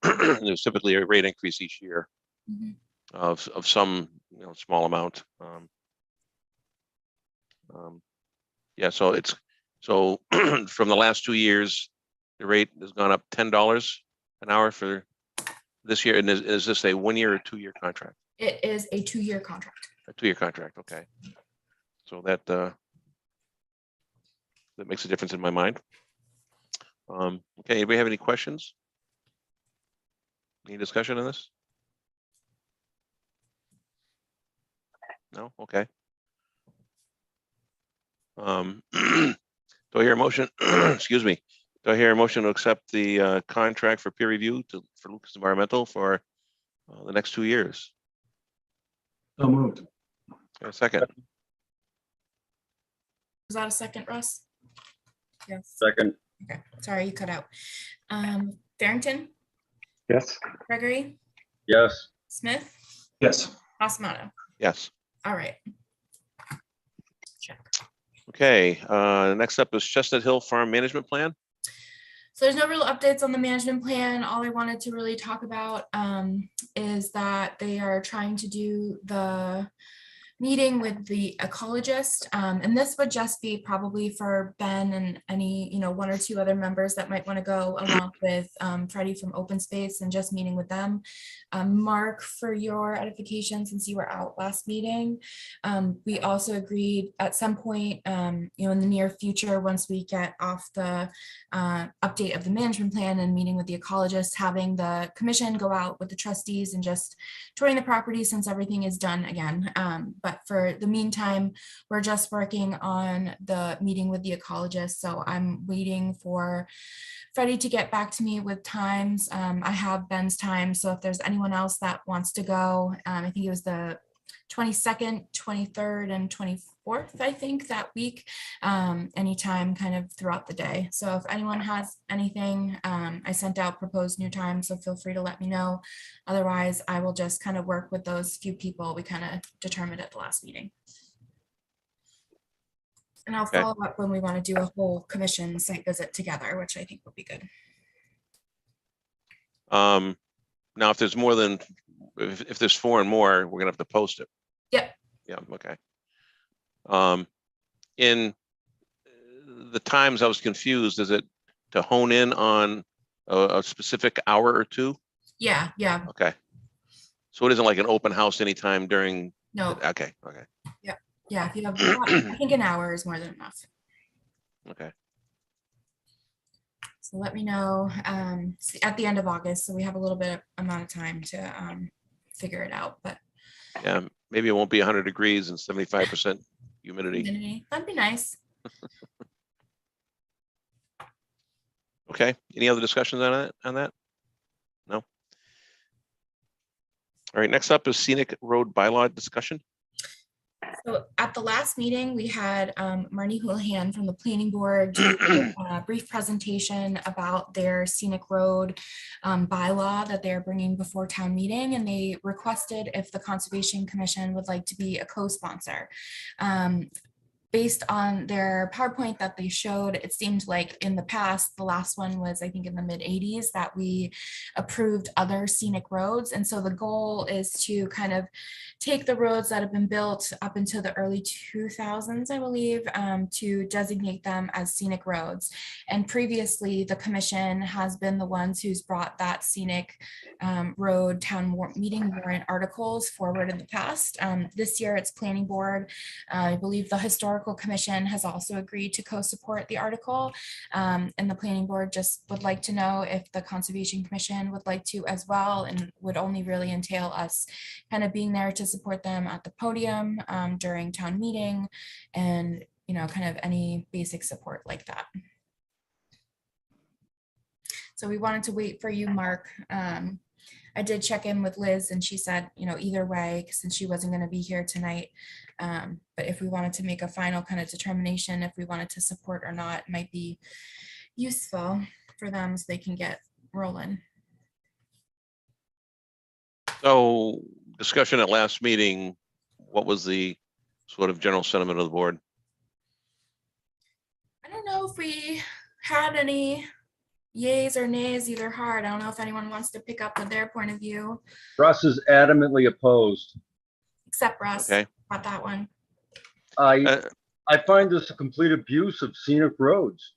There's typically a rate increase each year Mhm. of some small amount. Yeah, so from the last 2 years, the rate has gone up $10 an hour for this year. And is this a 1-year or 2-year contract? It is a 2-year contract. A 2-year contract, okay. So that makes a difference in my mind. Okay, anybody have any questions? Any discussion on this? No? Okay. Do I hear a motion? Excuse me. Do I hear a motion to accept the contract for peer review for Lucas Environmental for the next 2 years? So moved. A second. Was that a second, Russ? Yes. Second. Okay. Sorry, you cut out. Farrington, yes, Gregory, Yes. Smith, Yes. Passamato. Yes. All right. Check. Okay. Next up is Chestnut Hill Farm Management Plan. So there's no real updates on the management plan. All I wanted to really talk about is that they are trying to do the meeting with the ecologist. And this would just be probably for Ben and any, 1 or 2 other members that might want to go along with Freddie from Open Space and just meeting with them. Mark, for your edification, since you were out last meeting, we also agreed at some point, in the near future, once we get off the update of the management plan and meeting with the ecologist, having the commission go out with the trustees and just touring the property since everything is done again. But for the meantime, we're just working on the meeting with the ecologist. So I'm waiting for Freddie to get back to me with times. I have Ben's time. So if there's anyone else that wants to go, I think it was the 22nd, 23rd, and 24th, I think, that week, anytime kind of throughout the day. So if anyone has anything, I sent out proposed new times, so feel free to let me know. Otherwise, I will just kind of work with those few people we kind of determined at the last meeting. And I'll Okay. follow up when we want to do a whole commission site visit together, which I think would be good. Now, if there's more than, if there's 4 and more, we're gonna have to post it. Yep. Yeah, okay. In the times I was confused, is it to hone in on a specific hour or 2? Yeah, yeah, Okay. So it isn't like an open house anytime during, no, okay. Yep. Yeah, if you have, I think an hour is more than enough. Okay. So let me know at the end of August. So we have a little bit amount of time to figure it out. But Yeah, maybe it won't be 100 degrees and 75% humidity. that'd be nice. Okay. Any other discussions on that? No. All right. Next up is Scenic Road Bylaw discussion. So at the last meeting, we had Marnie Houlihan from the planning board do a brief presentation about their scenic road bylaw that they're bringing before town meeting, and they requested if the Conservation Commission would like to be a co-sponsor. Based on their PowerPoint that they showed, it seemed like in the past, the last one was, I think, in the mid 80s, that we approved other scenic roads. And so the goal is to kind of take the roads that have been built up into the early 2000s, I believe, to designate them as scenic roads. And previously, the commission has been the ones who's brought that scenic road town meeting warrant articles forward in the past. This year, it's planning board. I believe the historical commission has also agreed to co-support the article, and the planning board just would like to know if the Conservation Commission would like to as well, and would only really entail us kind of being there to support them at the podium during town meeting, and kind of any basic support like that. So we wanted to wait for you, Mark. I did check in with Liz and she said, either way, since she wasn't going to be here tonight, but if we wanted to make a final kind of determination, if we wanted to support or not, it might be useful for them so they can get rolling. So discussion at last meeting, what was the sort of general sentiment of the board? I don't know if we had any yays or nays, either hard. I don't know if anyone wants to pick up with their point of view. Russ is adamantly opposed. Except Russ, Okay. about that one. I find this a complete abuse of scenic roads.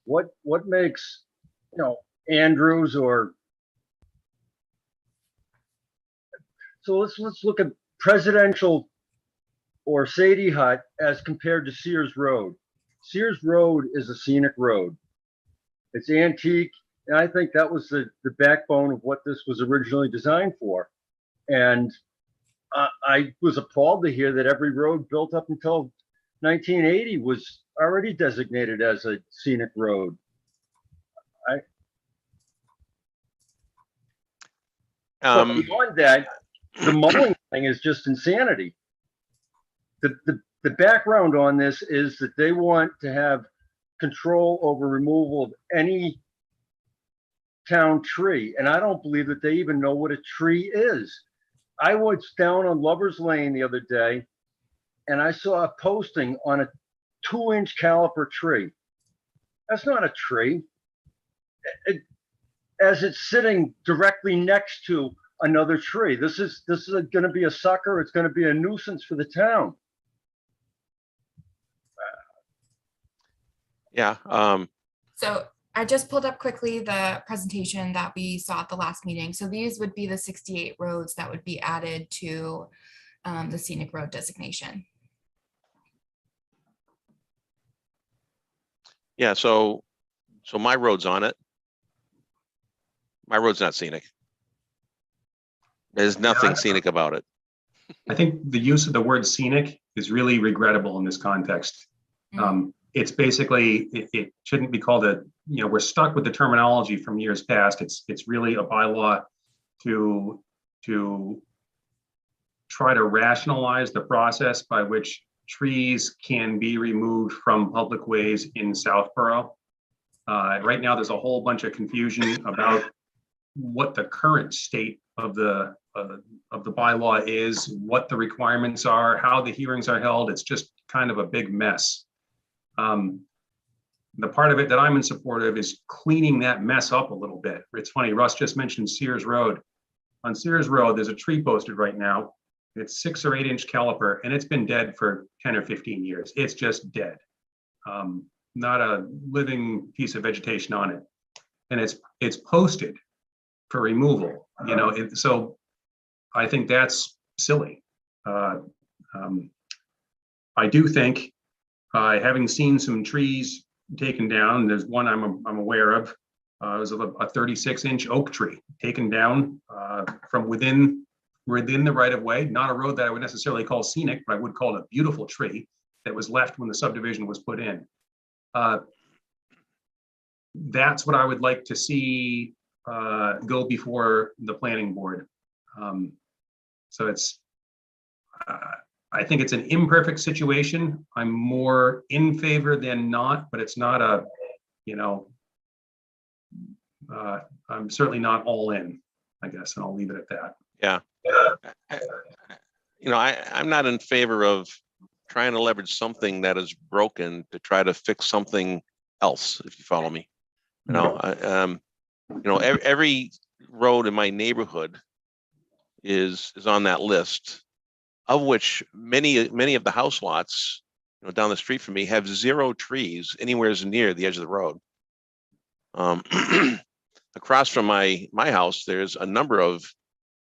What makes, Andrews or, so let's look at Presidential or Sadie Hut as compared to Sears Road. Sears Road is a scenic road. It's antique, and I think that was the backbone of what this was originally designed for. And I was appalled to hear that every road built up until 1980 was already designated as a scenic road. But beyond that, the mowing thing is just insanity. The background on this is that they want to have control over removal of any town tree, and I don't believe that they even know what a tree is. I was down on Lover's Lane the other day, and I saw a posting on a 2-inch caliper tree. That's not a tree. As it's sitting directly next to another tree. This is going to be a sucker. It's going to be a nuisance for the town. Yeah. So I just pulled up quickly the presentation that we saw at the last meeting. So these would be the 68 roads that would be added to the scenic road designation. Yeah. So my road's on it. My road's not scenic. There's nothing scenic about it. I think the use of the word scenic is really regrettable in this context. It's basically, it shouldn't be called we're stuck with the terminology from years past. It's really a bylaw to try to rationalize the process by which trees can be removed from public ways in Southborough. Right now, there's a whole bunch of confusion about what the current state of the bylaw is, what the requirements are, how the hearings are held. It's just kind of a big mess. The part of it that I'm in support of is cleaning that mess up a little bit. It's funny, Russ just mentioned Sears Road. On Sears Road, there's a tree posted right now. It's 6 or 8-inch caliper, and it's been dead for 10 or 15 years. It's just dead. Not a living piece of vegetation on it. And it's posted for removal, so I think that's silly. I do think, having seen some trees taken down, there's one I'm aware of. It was a 36-inch oak tree taken down from within the right of way, not a road that I would necessarily call scenic, but I would call it a beautiful tree that was left when the subdivision was put in. That's what I would like to see go before the planning board. So it's, I think it's an imperfect situation. I'm more in favor than not, but it's not a, you know, I'm certainly not all in, I guess, and I'll leave it at that. Yeah. You know, I'm not in favor of trying to leverage something that is broken to try to fix something else, if you follow me. You know, every road in my neighborhood is on that list, of which many of the house lots, you know, down the street from me have 0 trees anywhere near the edge of the road. Across from my house, there's a number of,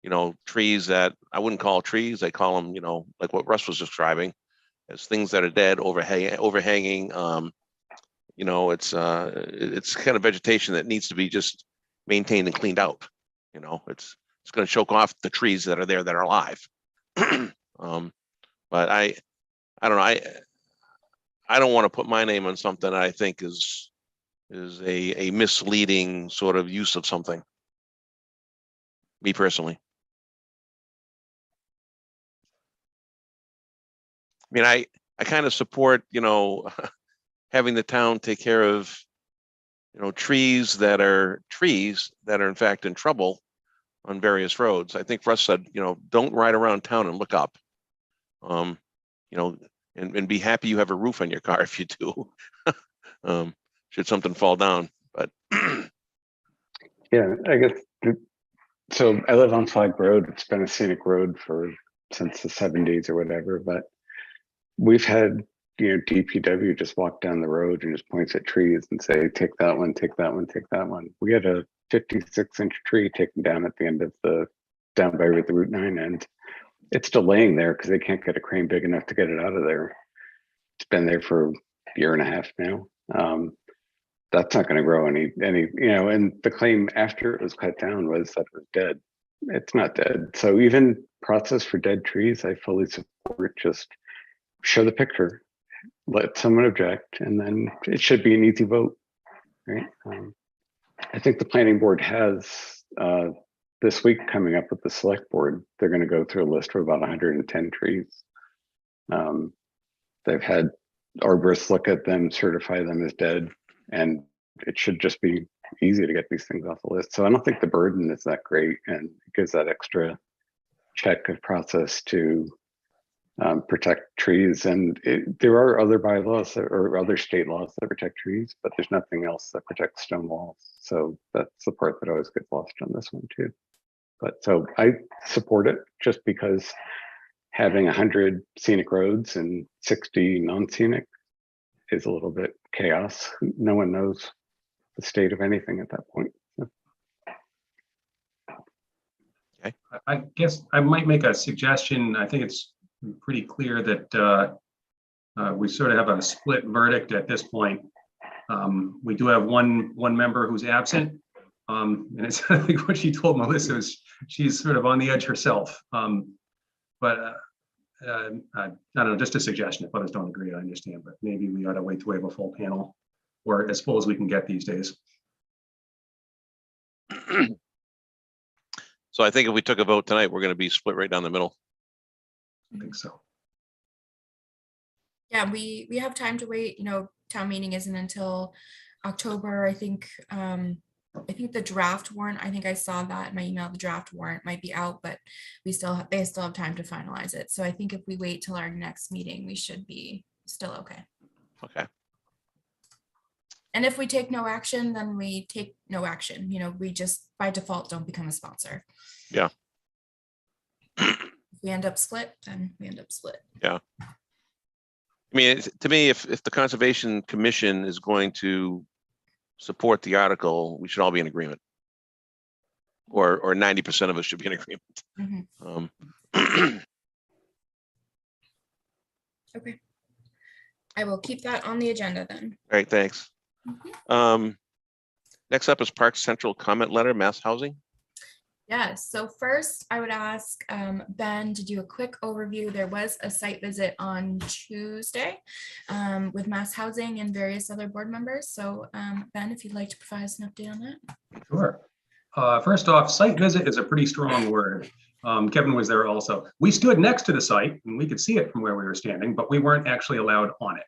you know, trees that I wouldn't call trees. I call them, you know, like what Russ was describing, as things that are dead, overhanging. You know, it's kind of vegetation that needs to be just maintained and cleaned out. You know, it's going to choke off the trees that are there that are alive. But I don't know. I don't want to put my name on something that I think is a misleading sort of use of something. Me personally. I mean, I kind of support, you know, having the town take care of, you know, trees that are in fact in trouble on various roads. I think Russ said, you know, don't ride around town and look up. You know, and be happy you have a roof on your car if you do. Should something fall down, but Yeah, I guess. So I live on Flag Road. It's been a scenic road since the 70s or whatever, but we've had, you know, DPW just walk down the road and just points at trees and say, take that one, take that one, take that one. We had a 56-inch tree taken down at the end of down by the Route 9 end. It's still laying there because they can't get a crane big enough to get it out of there. It's been there for a year and a half now. That's not going to grow any, you know, and the claim after it was cut down was that it was dead. It's not dead. So even process for dead trees, I fully support. Just show the picture, let someone object, and then it should be an easy vote, right? I think the planning board has this week coming up with the select board. They're going to go through a list of about 110 trees. They've had arborists look at them, certify them as dead, and it should just be easy to get these things off the list. So I don't think the burden is that great, and it gives that extra check of process to protect trees. And there are other bylaws or other state laws that protect trees, but there's nothing else that protects stone walls. So that's the part that always gets lost on this one too. But so I support it just because having 100 scenic roads and 60 non-scenic is a little bit chaos. No one knows the state of anything at that point. So. Okay. I guess I might make a suggestion. I think it's pretty clear that we sort of have a split verdict at this point. We do have one member who's absent, and it's I think what she told Melissa is she's sort of on the edge herself. But I don't know, just a suggestion. If others don't agree, I understand, but maybe we ought to wait till we have a full panel, or as full as we can get these days. so I think if we took a vote tonight, we're going to be split right down the middle. I think so. Yeah, we have time to wait. You know, town meeting isn't until October. I think the draft warrant, I think I saw that in my email, the draft warrant might be out, but they still have time to finalize it. So I think if we wait till our next meeting, we should be still okay. Okay. And if we take no action, then we take no action. You know, we just by default don't become a sponsor. Yeah. If we end up split, then we end up split. Yeah. I mean, to me, if the Conservation Commission is going to support the article, we should all be in agreement. Or 90% of us should be in agreement. Mhm. Okay. I will keep that on the agenda then. All right, thanks. Next up is Park Central comment letter, mass housing. Yes, so first I would ask Ben to do a quick overview. There was a site visit on Tuesday with Mass Housing and various other board members. So Ben, if you'd like to provide us an update on that. Sure. First off, site visit is a pretty strong word. Kevin was there also. We stood next to the site and we could see it from where we were standing, but we weren't actually allowed on it.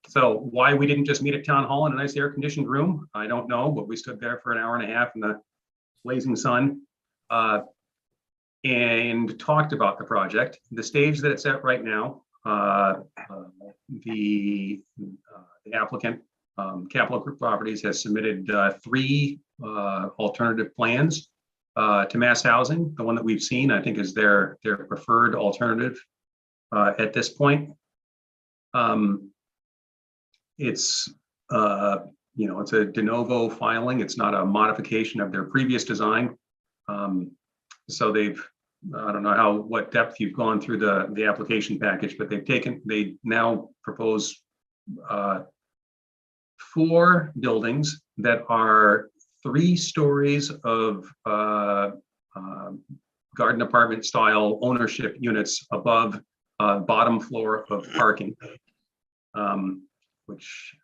So why we didn't just meet at town hall in a nice air conditioned room, I don't know, but we stood there for an hour and a half in the blazing sun and talked about the project. The stage that it's at right now, the applicant, Capital Group Properties, has submitted 3 alternative plans to mass housing. The one that we've seen, I think, is their preferred alternative at this point. It's it's a de novo filing. It's not a modification of their previous design. So they've, I don't know what depth you've gone through the application package, but they now propose 4 buildings that are 3 stories of garden apartment style ownership units above bottom floor of parking. Which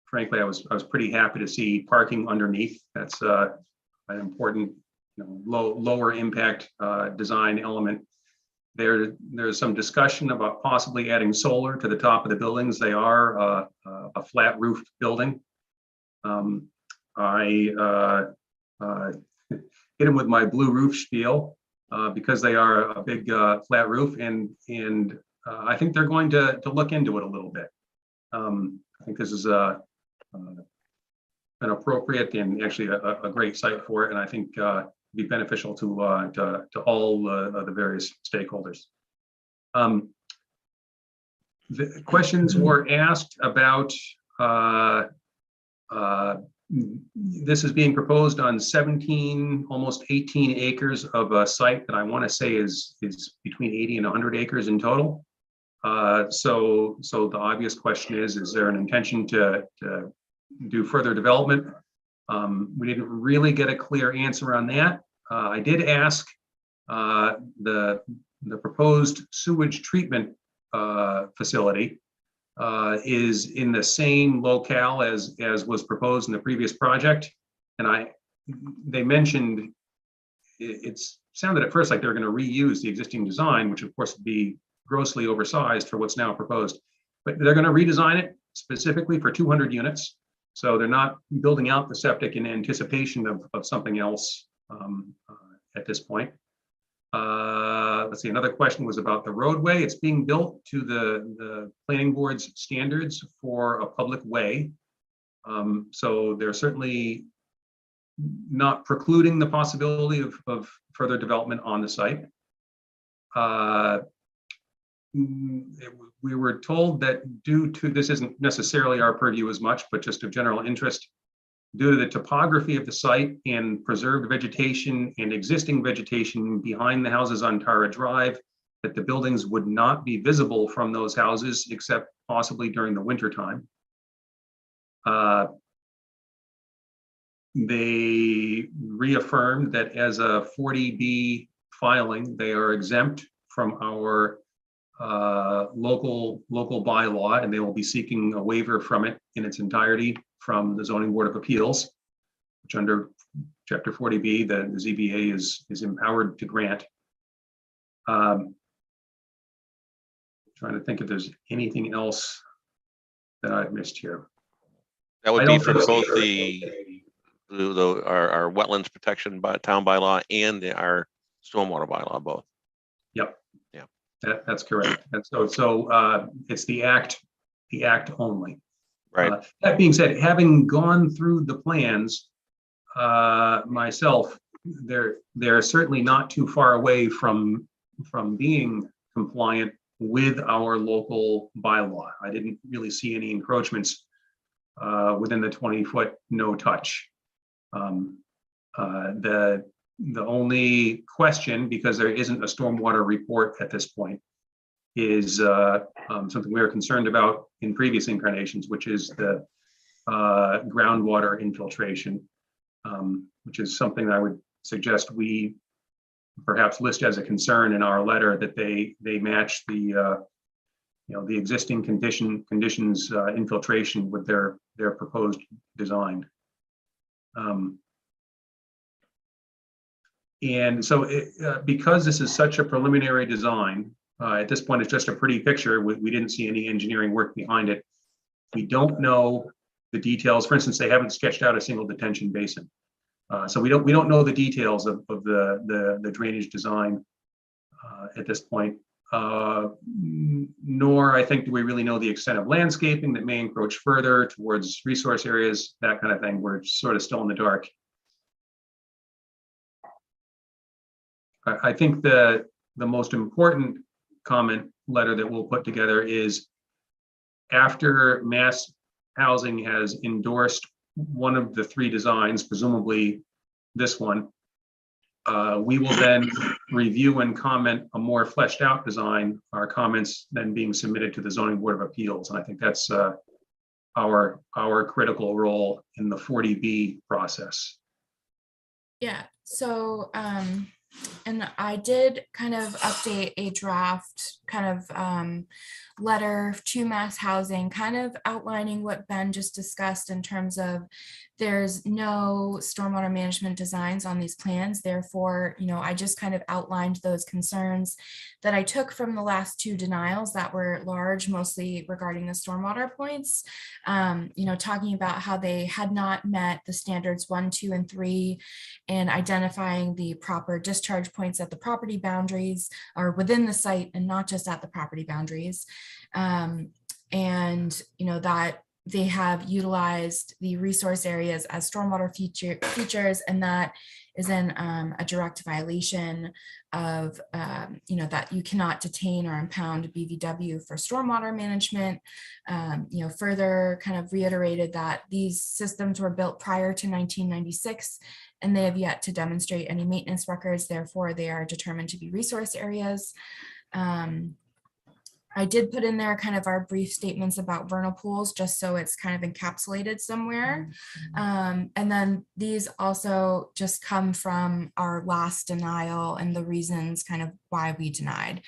frankly, I was pretty happy to see parking underneath. That's an important, lower impact design element. There's some discussion about possibly adding solar to the top of the buildings. They are a flat roofed building. I hit them with my blue roof spiel because they are a big flat roof, and I think they're going to look into it a little bit. I think this is an appropriate and actually a great site for it, and I think be beneficial to all the various stakeholders. The questions were asked about this is being proposed on 17, almost 18 acres of a site that I want to say is between 80 and 100 acres in total. So the obvious question is there an intention to do further development? We didn't really get a clear answer on that. I did ask the proposed sewage treatment facility is in the same locale as was proposed in the previous project, and they mentioned it sounded at first like they were going to reuse the existing design, which of course would be grossly oversized for what's now proposed, but they're going to redesign it specifically for 200 units. So they're not building out the septic in anticipation of something else at this point. Let's see, another question was about the roadway. It's being built to the planning board's standards for a public way. So they're certainly not precluding the possibility of further development on the site. We were told that due to, this isn't necessarily our purview as much, but just of general interest, due to the topography of the site and preserved vegetation and existing vegetation behind the houses on Tara Drive, that the buildings would not be visible from those houses except possibly during the winter time. They reaffirmed that as a 40B filing, they are exempt from our local bylaw, and they will be seeking a waiver from it in its entirety from the Zoning Board of Appeals, which under Chapter 40B, the ZBA is empowered to grant. Trying to think if there's anything else that I've missed here. That would be for both our wetlands protection by town bylaw and our stormwater bylaw, both. Yep. Yeah. That's correct. And so it's the act only. Right. That being said, having gone through the plans myself, they're certainly not too far away from being compliant with our local bylaw. I didn't really see any encroachments within the 20-foot no touch. The only question, because there isn't a stormwater report at this point, is something we were concerned about in previous incarnations, which is the groundwater infiltration, which is something I would suggest we perhaps list as a concern in our letter, that they match the the existing conditions infiltration with their proposed design. And so because this is such a preliminary design, at this point, it's just a pretty picture. We didn't see any engineering work behind it. We don't know the details. For instance, they haven't sketched out a single detention basin. So we don't know the details of the drainage design at this point. Nor I think do we really know the extent of landscaping that may encroach further towards resource areas, that kind of thing. We're sort of still in the dark. I think the most important comment letter that we'll put together is, after Mass Housing has endorsed one of the three designs, presumably this one, we will then review and comment a more fleshed out design, our comments then being submitted to the Zoning Board of Appeals. And I think that's our critical role in the 40B process. Yeah, so and I did kind of update a draft kind of letter to Mass Housing, kind of outlining what Ben just discussed in terms of there's no stormwater management designs on these plans. Therefore, I just kind of outlined those concerns that I took from the last two denials that were large, mostly regarding the stormwater points, talking about how they had not met the standards 1, 2, and 3, and identifying the proper discharge points at the property boundaries or within the site and not just at the property boundaries. And that they have utilized the resource areas as stormwater features, and that is in a direct violation of, that you cannot detain or impound BVW for stormwater management. Further kind of reiterated that these systems were built prior to 1996, and they have yet to demonstrate any maintenance records. Therefore, they are determined to be resource areas. I did put in there kind of our brief statements about vernal pools, just so it's kind of encapsulated somewhere. And then these also just come from our last denial and the reasons kind of why we denied.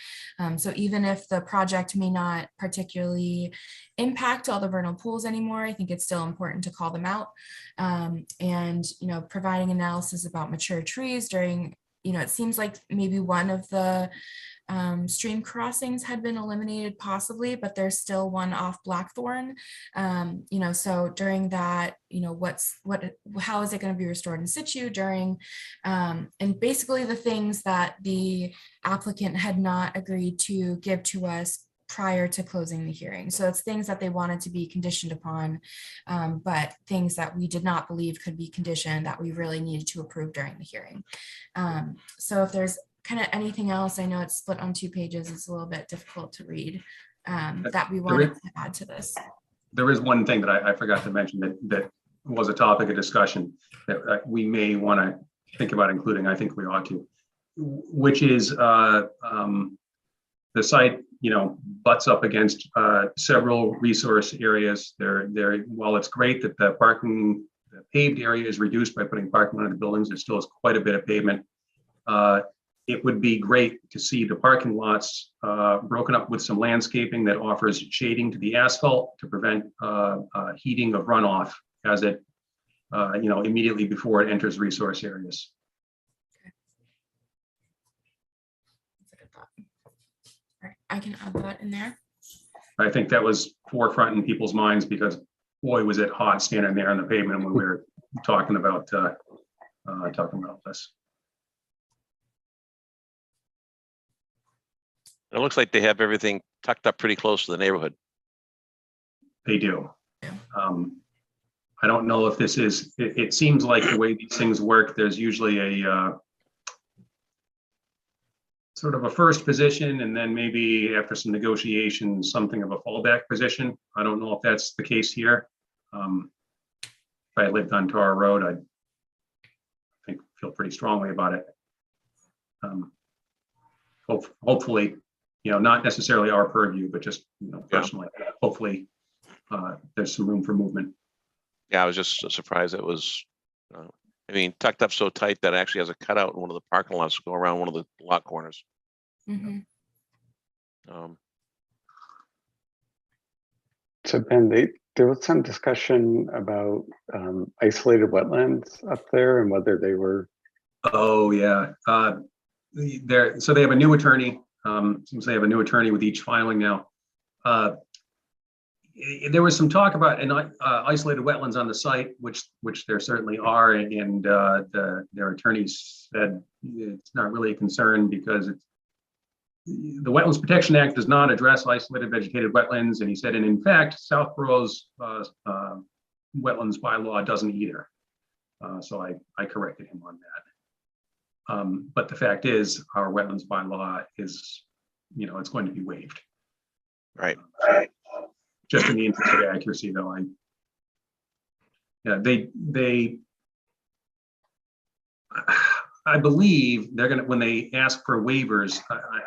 So even if the project may not particularly impact all the vernal pools anymore, I think it's still important to call them out. And, providing analysis about mature trees during, it seems like maybe one of the stream crossings had been eliminated possibly, but there's still one off Blackthorn. So during that, how is it going to be restored in situ during, and basically the things that the applicant had not agreed to give to us prior to closing the hearing. So it's things that they wanted to be conditioned upon, but things that we did not believe could be conditioned that we really needed to approve during the hearing. So if there's kind of anything else, I know it's split on 2 pages, it's a little bit difficult to read, that we wanted to add to this. There is one thing that I forgot to mention that was a topic of discussion that we may want to think about including. I think we ought to, which is the site, butts up against several resource areas. While it's great that the paved area is reduced by putting parking under the buildings, there still is quite a bit of pavement. It would be great to see the parking lots broken up with some landscaping that offers shading to the asphalt to prevent heating of runoff as it, immediately before it enters resource areas. I can add that in there. I think that was forefront in people's minds because, boy, was it hot standing there on the pavement when we were talking about this. It looks like they have everything tucked up pretty close to the neighborhood. They do. I don't know if this is, it seems like the way these things work, there's usually a sort of a first position, and then maybe after some negotiation, something of a fallback position. I don't know if that's the case here. If I lived on Tar Road, I'd feel pretty strongly about it. Hopefully not necessarily our purview, but just, Yeah. personally, hopefully there's some room for movement. Yeah, I was just so surprised it was, tucked up so tight that it actually has a cutout in one of the parking lots to go around one of the lot corners. Mhm. So Ben, there was some discussion about isolated wetlands up there and whether they were, Oh, yeah. So they have a new attorney. Seems they have a new attorney with each filing now. There was some talk about isolated wetlands on the site, which there certainly are, and their attorneys said it's not really a concern because the Wetlands Protection Act does not address isolated vegetated wetlands, and he said, and in fact, Southborough's wetlands bylaw doesn't either. So I corrected him on that. But the fact is, our wetlands bylaw is, it's going to be waived. Right. Just in the interest of accuracy, though, I believe they're gonna, when they ask for waivers,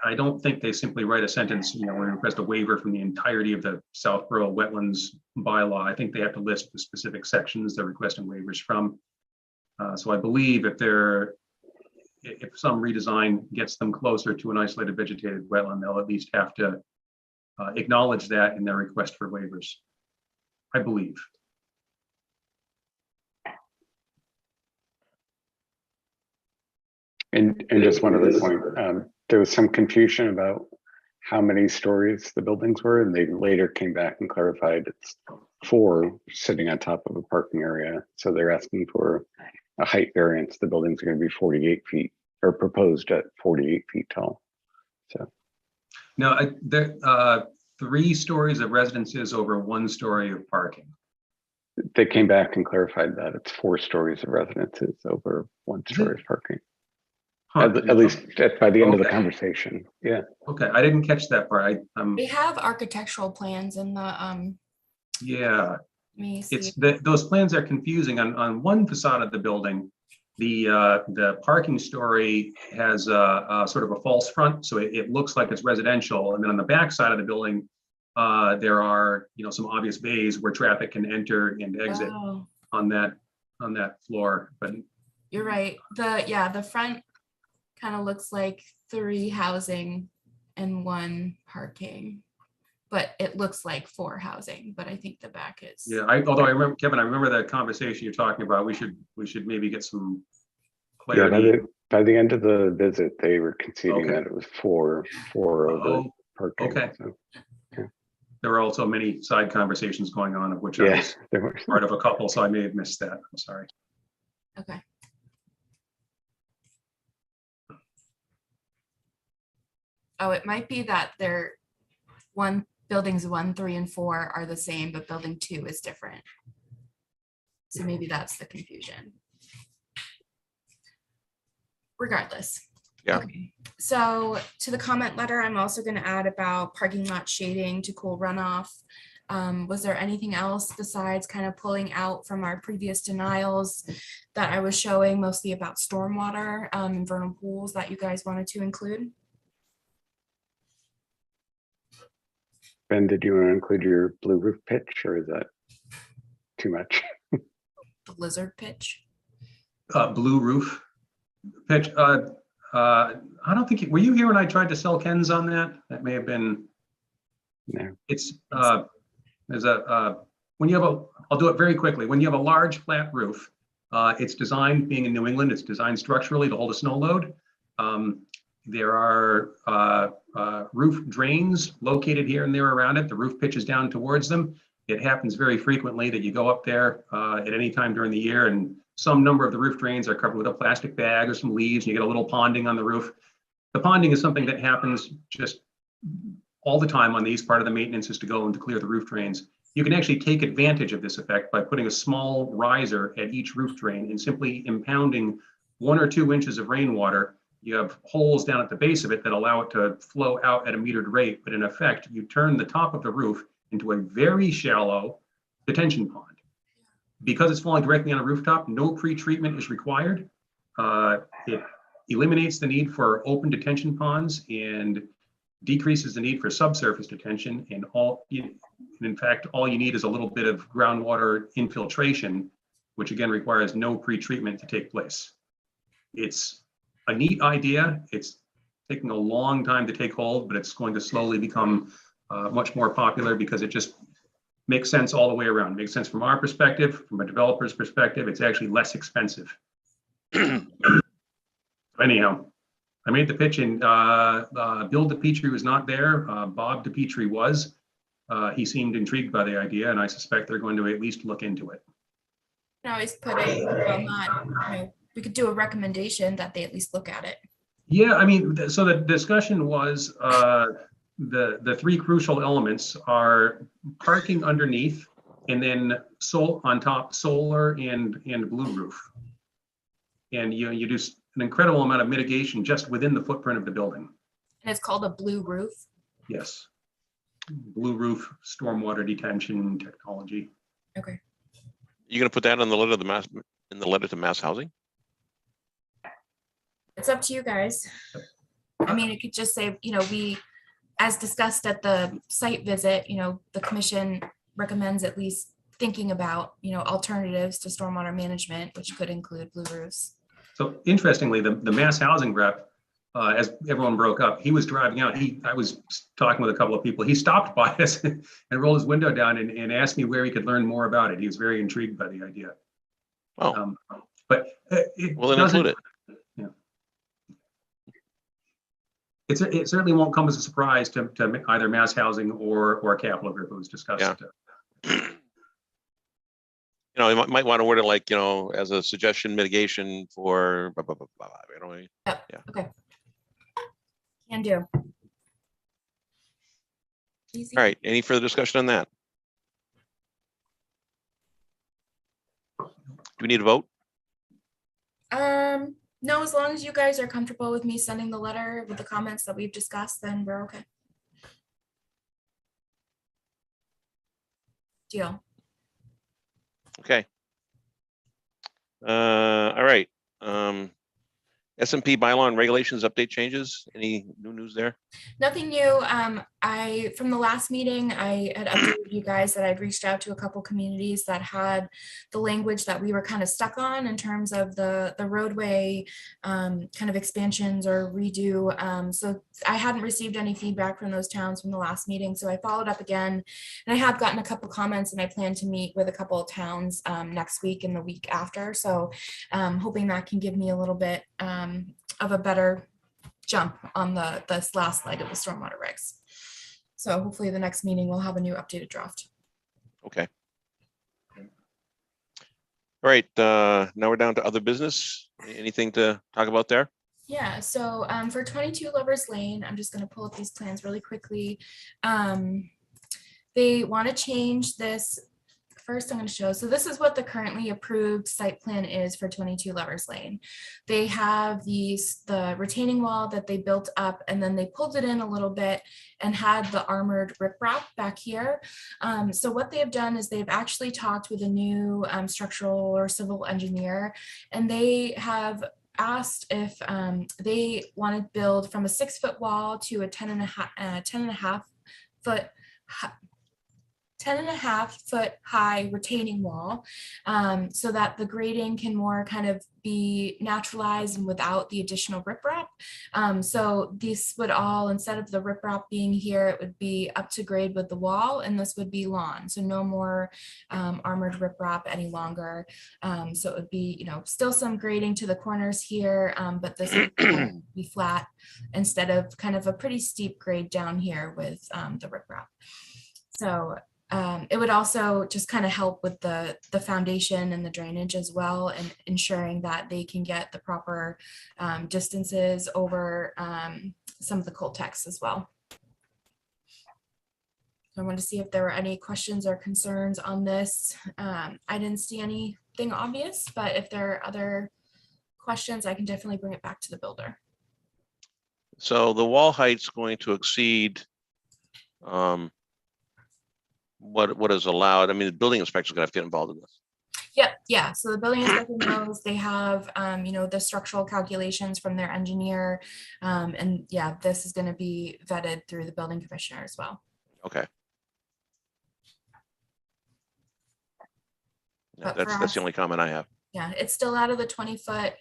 I don't think they simply write a sentence, we request a waiver from the entirety of the Southborough wetlands bylaw. I think they have to list the specific sections they're requesting waivers from. So I believe if some redesign gets them closer to an isolated vegetated wetland, they'll at least have to acknowledge that in their request for waivers, I believe. and just one other point, there was some confusion about how many stories the buildings were, and they later came back and clarified it's 4 sitting on top of a parking area. So they're asking for a height variance. The buildings are going to be 48 feet, or proposed at 48 feet tall. So Now, there 3 stories of residences over 1 story of parking. they came back and clarified that it's 4 stories of residences over 1 story of parking. Huh. At least by the end of the Okay. conversation. Yeah. Okay, I didn't catch that part. They have architectural plans in the, Yeah, let me see. it's those plans are confusing. On one facade of the building, the parking story has a sort of a false front, so it looks like it's residential. And then on the back side of the building, there are some obvious bays where traffic can enter and exit Oh, on that floor. But you're right. The front kind of looks like 3 housing and 1 parking, but it looks like 4 housing, but I think the back is. yeah, although I remember, Kevin, I remember that conversation you're talking about. We should maybe get some Yeah, clarity. by the end of the visit, they were conceding Okay. that it was four over Oh, parking. okay. So, There were also many side conversations going on, of which I yeah, was there were. part of a couple, so I may have missed that. I'm sorry. Okay. Oh, it might be that buildings 1, 3, and 4 are the same, but building 2 is different. So maybe that's the confusion. Regardless. Yeah. Okay. So to the comment letter, I'm also going to add about parking lot shading to cool runoff. Was there anything else besides kind of pulling out from our previous denials that I was showing, mostly about stormwater and vernal pools, that you guys wanted to include? Ben, did you want to include your blue roof pitch, or is that too much? The lizard pitch? Blue roof pitch. I don't think, were you here when I tried to sell Ken's on that? That may have been. No. It's, there's when you have I'll do it very quickly. When you have a large flat roof, it's designed, being in New England, it's designed structurally to hold a snow load. There are roof drains located here and there around it. The roof pitches down towards them. It happens very frequently that you go up there at any time during the year, and some number of the roof drains are covered with a plastic bag or some leaves, and you get a little ponding on the roof. The ponding is something that happens just all the time on these. Part of the maintenance is to go and to clear the roof drains. You can actually take advantage of this effect by putting a small riser at each roof drain and simply impounding 1 or 2 inches of rainwater. You have holes down at the base of it that allow it to flow out at a metered rate, but in effect, you turn the top of the roof into a very shallow detention pond. Because it's falling directly on a rooftop, no pre-treatment is required. It eliminates the need for open detention ponds, and decreases the need for subsurface detention, and in fact, all you need is a little bit of groundwater infiltration, which again requires no pre-treatment to take place. It's a neat idea. It's taking a long time to take hold, but it's going to slowly become much more popular because it just makes sense all the way around. It makes sense from our perspective, from a developer's perspective. It's actually less expensive. Anyhow, I made the pitch, and Bill DePietri was not there. Bob DePietri was. He seemed intrigued by the idea, and I suspect they're going to at least look into it. You can always put it on that, we could do a recommendation that they at least look at it. Yeah, I mean, so the discussion was the three crucial elements are parking underneath, and then on top solar and blue roof. And you do an incredible amount of mitigation just within the footprint of the building. And it's called a blue roof. Yes. Blue roof, stormwater detention technology. Okay. You gonna put that on the letter in the letter to Mass Housing? It's up to you guys. I mean, it could just say, we, as discussed at the site visit, the commission recommends at least thinking about, alternatives to stormwater management, which could include blue roofs. So interestingly, the Mass Housing rep, as everyone broke up, he was driving out. I was talking with a couple of people. He stopped by us and rolled his window down and asked me where he could learn more about it. He was very intrigued by the idea. Oh, But it well, then doesn't- include it. It certainly won't come as a surprise to either Mass Housing or Capital Group. It was discussed. Yeah. You might want to word it like, as a suggestion mitigation for blah, blah, blah, blah, Yep. Yeah. Okay. Can do. Easy. All right, any further discussion on that? Do we need a vote? No, as long as you guys are comfortable with me sending the letter with the comments that we've discussed, then we're okay. Deal. Okay. All right. S&P bylaw and regulations update changes. Any new news there? Nothing new. From the last meeting, I had updated you guys that I'd reached out to a couple communities that had the language that we were kind of stuck on in terms of the roadway kind of expansions or redo. So I hadn't received any feedback from those towns from the last meeting. So I followed up again, and I have gotten a couple comments, and I plan to meet with a couple of towns next week and the week after. So hoping that can give me a little bit of a better jump on this last leg of the stormwater regs. So hopefully the next meeting we'll have a new updated draft. Okay. All right, now we're down to other business. Anything to talk about there? Yeah, so for 22 Lovers Lane, I'm just going to pull up these plans really quickly. They want to change this. First, I'm going to show. So this is what the currently approved site plan is for 22 Lovers Lane. They have the retaining wall that they built up, and then they pulled it in a little bit and had the armored riprap back here. So what they have done is they've actually talked with a new structural or civil engineer, and they have asked if they want to build from a 6-foot wall to a 10.5 foot high retaining wall, so that the grading can more kind of be naturalized and without the additional riprap. So this would all, instead of the riprap being here, it would be up to grade with the wall, and this would be lawn. So no more armored riprap any longer. So it would be, still some grading to the corners here, but this would be flat instead of kind of a pretty steep grade down here with the riprap. So it would also just kind of help with the foundation and the drainage as well, and ensuring that they can get the proper distances over some of the Coltex as well. I wanted to see if there were any questions or concerns on this. I didn't see anything obvious, but if there are other questions, I can definitely bring it back to the builder. So the wall height's going to exceed what is allowed. I mean, the building inspector's gonna have to get involved in this. Yep, yeah, so the building inspector knows, they have, the structural calculations from their engineer. And yeah, this is gonna be vetted through the building commissioner as well. Okay. Yeah, But for that's the us- only comment I have. Yeah, it's still out of the 20-foot.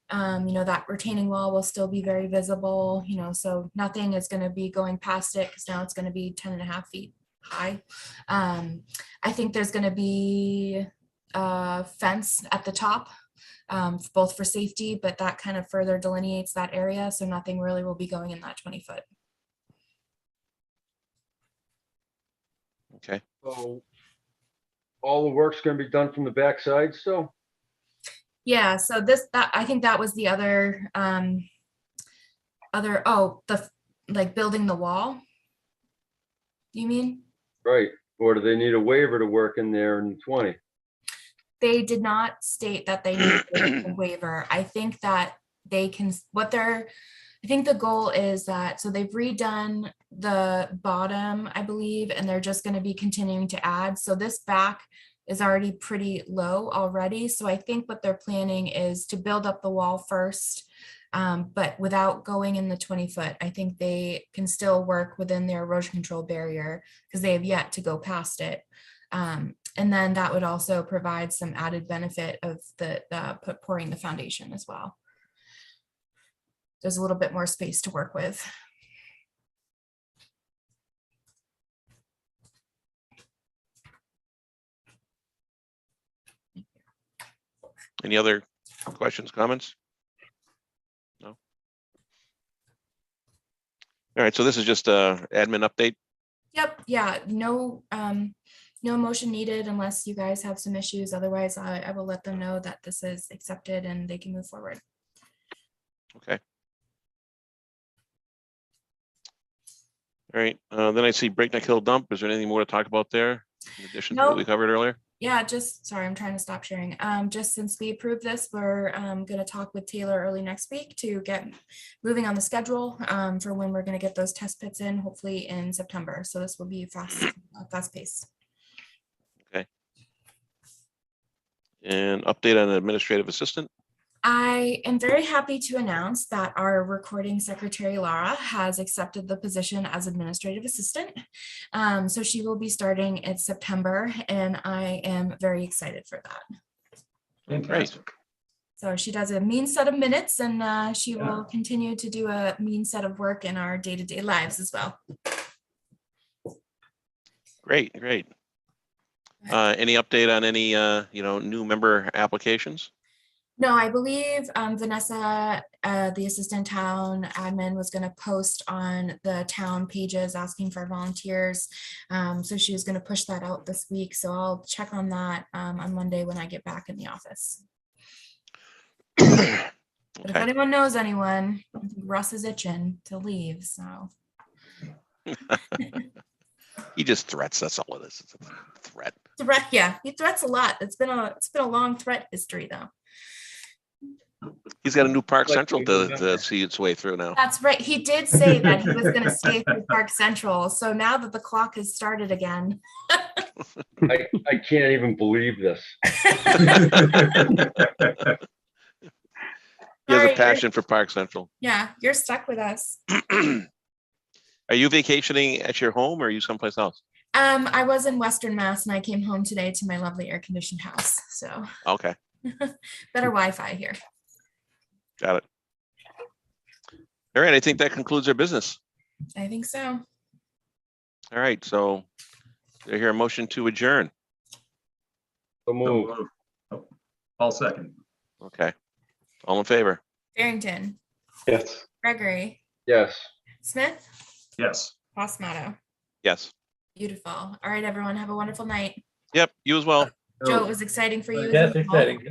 That retaining wall will still be very visible, so nothing is gonna be going past it, because now it's gonna be 10.5 feet high. I think there's gonna be a fence at the top, both for safety, but that kind of further delineates that area, so nothing really will be going in that 20-foot. Okay. So all the work's gonna be done from the backside still? Yeah, so I think that was the other, building the wall. You mean? Right, or do they need a waiver to work in there in 20? They did not state that they need a waiver. I think that they can, I think the goal is that, so they've redone the bottom, I believe, and they're just gonna be continuing to add. So this back is already pretty low already. So I think what they're planning is to build up the wall first, but without going in the 20-foot. I think they can still work within their erosion control barrier, because they have yet to go past it. And then that would also provide some added benefit of pouring the foundation as well. There's a little bit more space to work with. Any other questions, comments? No. All right, so this is just a admin update. Yep, yeah, no motion needed unless you guys have some issues. Otherwise, I will let them know that this is accepted and they can move forward. Okay. All right, then I see Breakneck Hill Dump. Is there anything more to talk about there in addition to what No. we covered earlier? Yeah, sorry, I'm trying to stop sharing. Just since we approved this, we're gonna talk with Taylor early next week to get moving on the schedule for when we're gonna get those test pits in, hopefully in September. So this will be fast paced. Okay. And update on administrative assistant. I am very happy to announce that our recording secretary, Laura, has accepted the position as administrative assistant. So she will be starting in September, and I am very excited for that. Fantastic. So she does a mean set of minutes, and she will continue to do a mean set of work in our day-to-day lives as well. Great. Any update on any, new member applications? No, I believe Vanessa, the assistant town admin, was going to post on the town pages asking for volunteers. So she was going to push that out this week. So I'll check on that on Monday when I get back in the office. But if anyone knows anyone, I think Russ is itching to leave. So He just threats. That's all it is. It's a threat. yeah, he threats a lot. It's been a long threat history though. He's got a new Park Central to see its way through now. That's right. He did say that he was going to stay through Park Central. So now that the clock has started again. I can't even believe this. He has a Sorry, passion for Park Central. Yeah, you're stuck with us. Are you vacationing at your home or are you someplace else? I was in Western Mass and I came home today to my lovely air-conditioned house. So Okay, better Wi-Fi here. got it. All right, I think that concludes our business. I think so. All right, so I hear a motion to adjourn. So move. I'll second. Okay, all in favor? Barrington, Yes. Gregory, Yes. Smith, Yes. Postmato. Yes. Beautiful. All right, everyone. Have a wonderful night. Yep, you as well. Joe, it was exciting for you. Yes, exciting.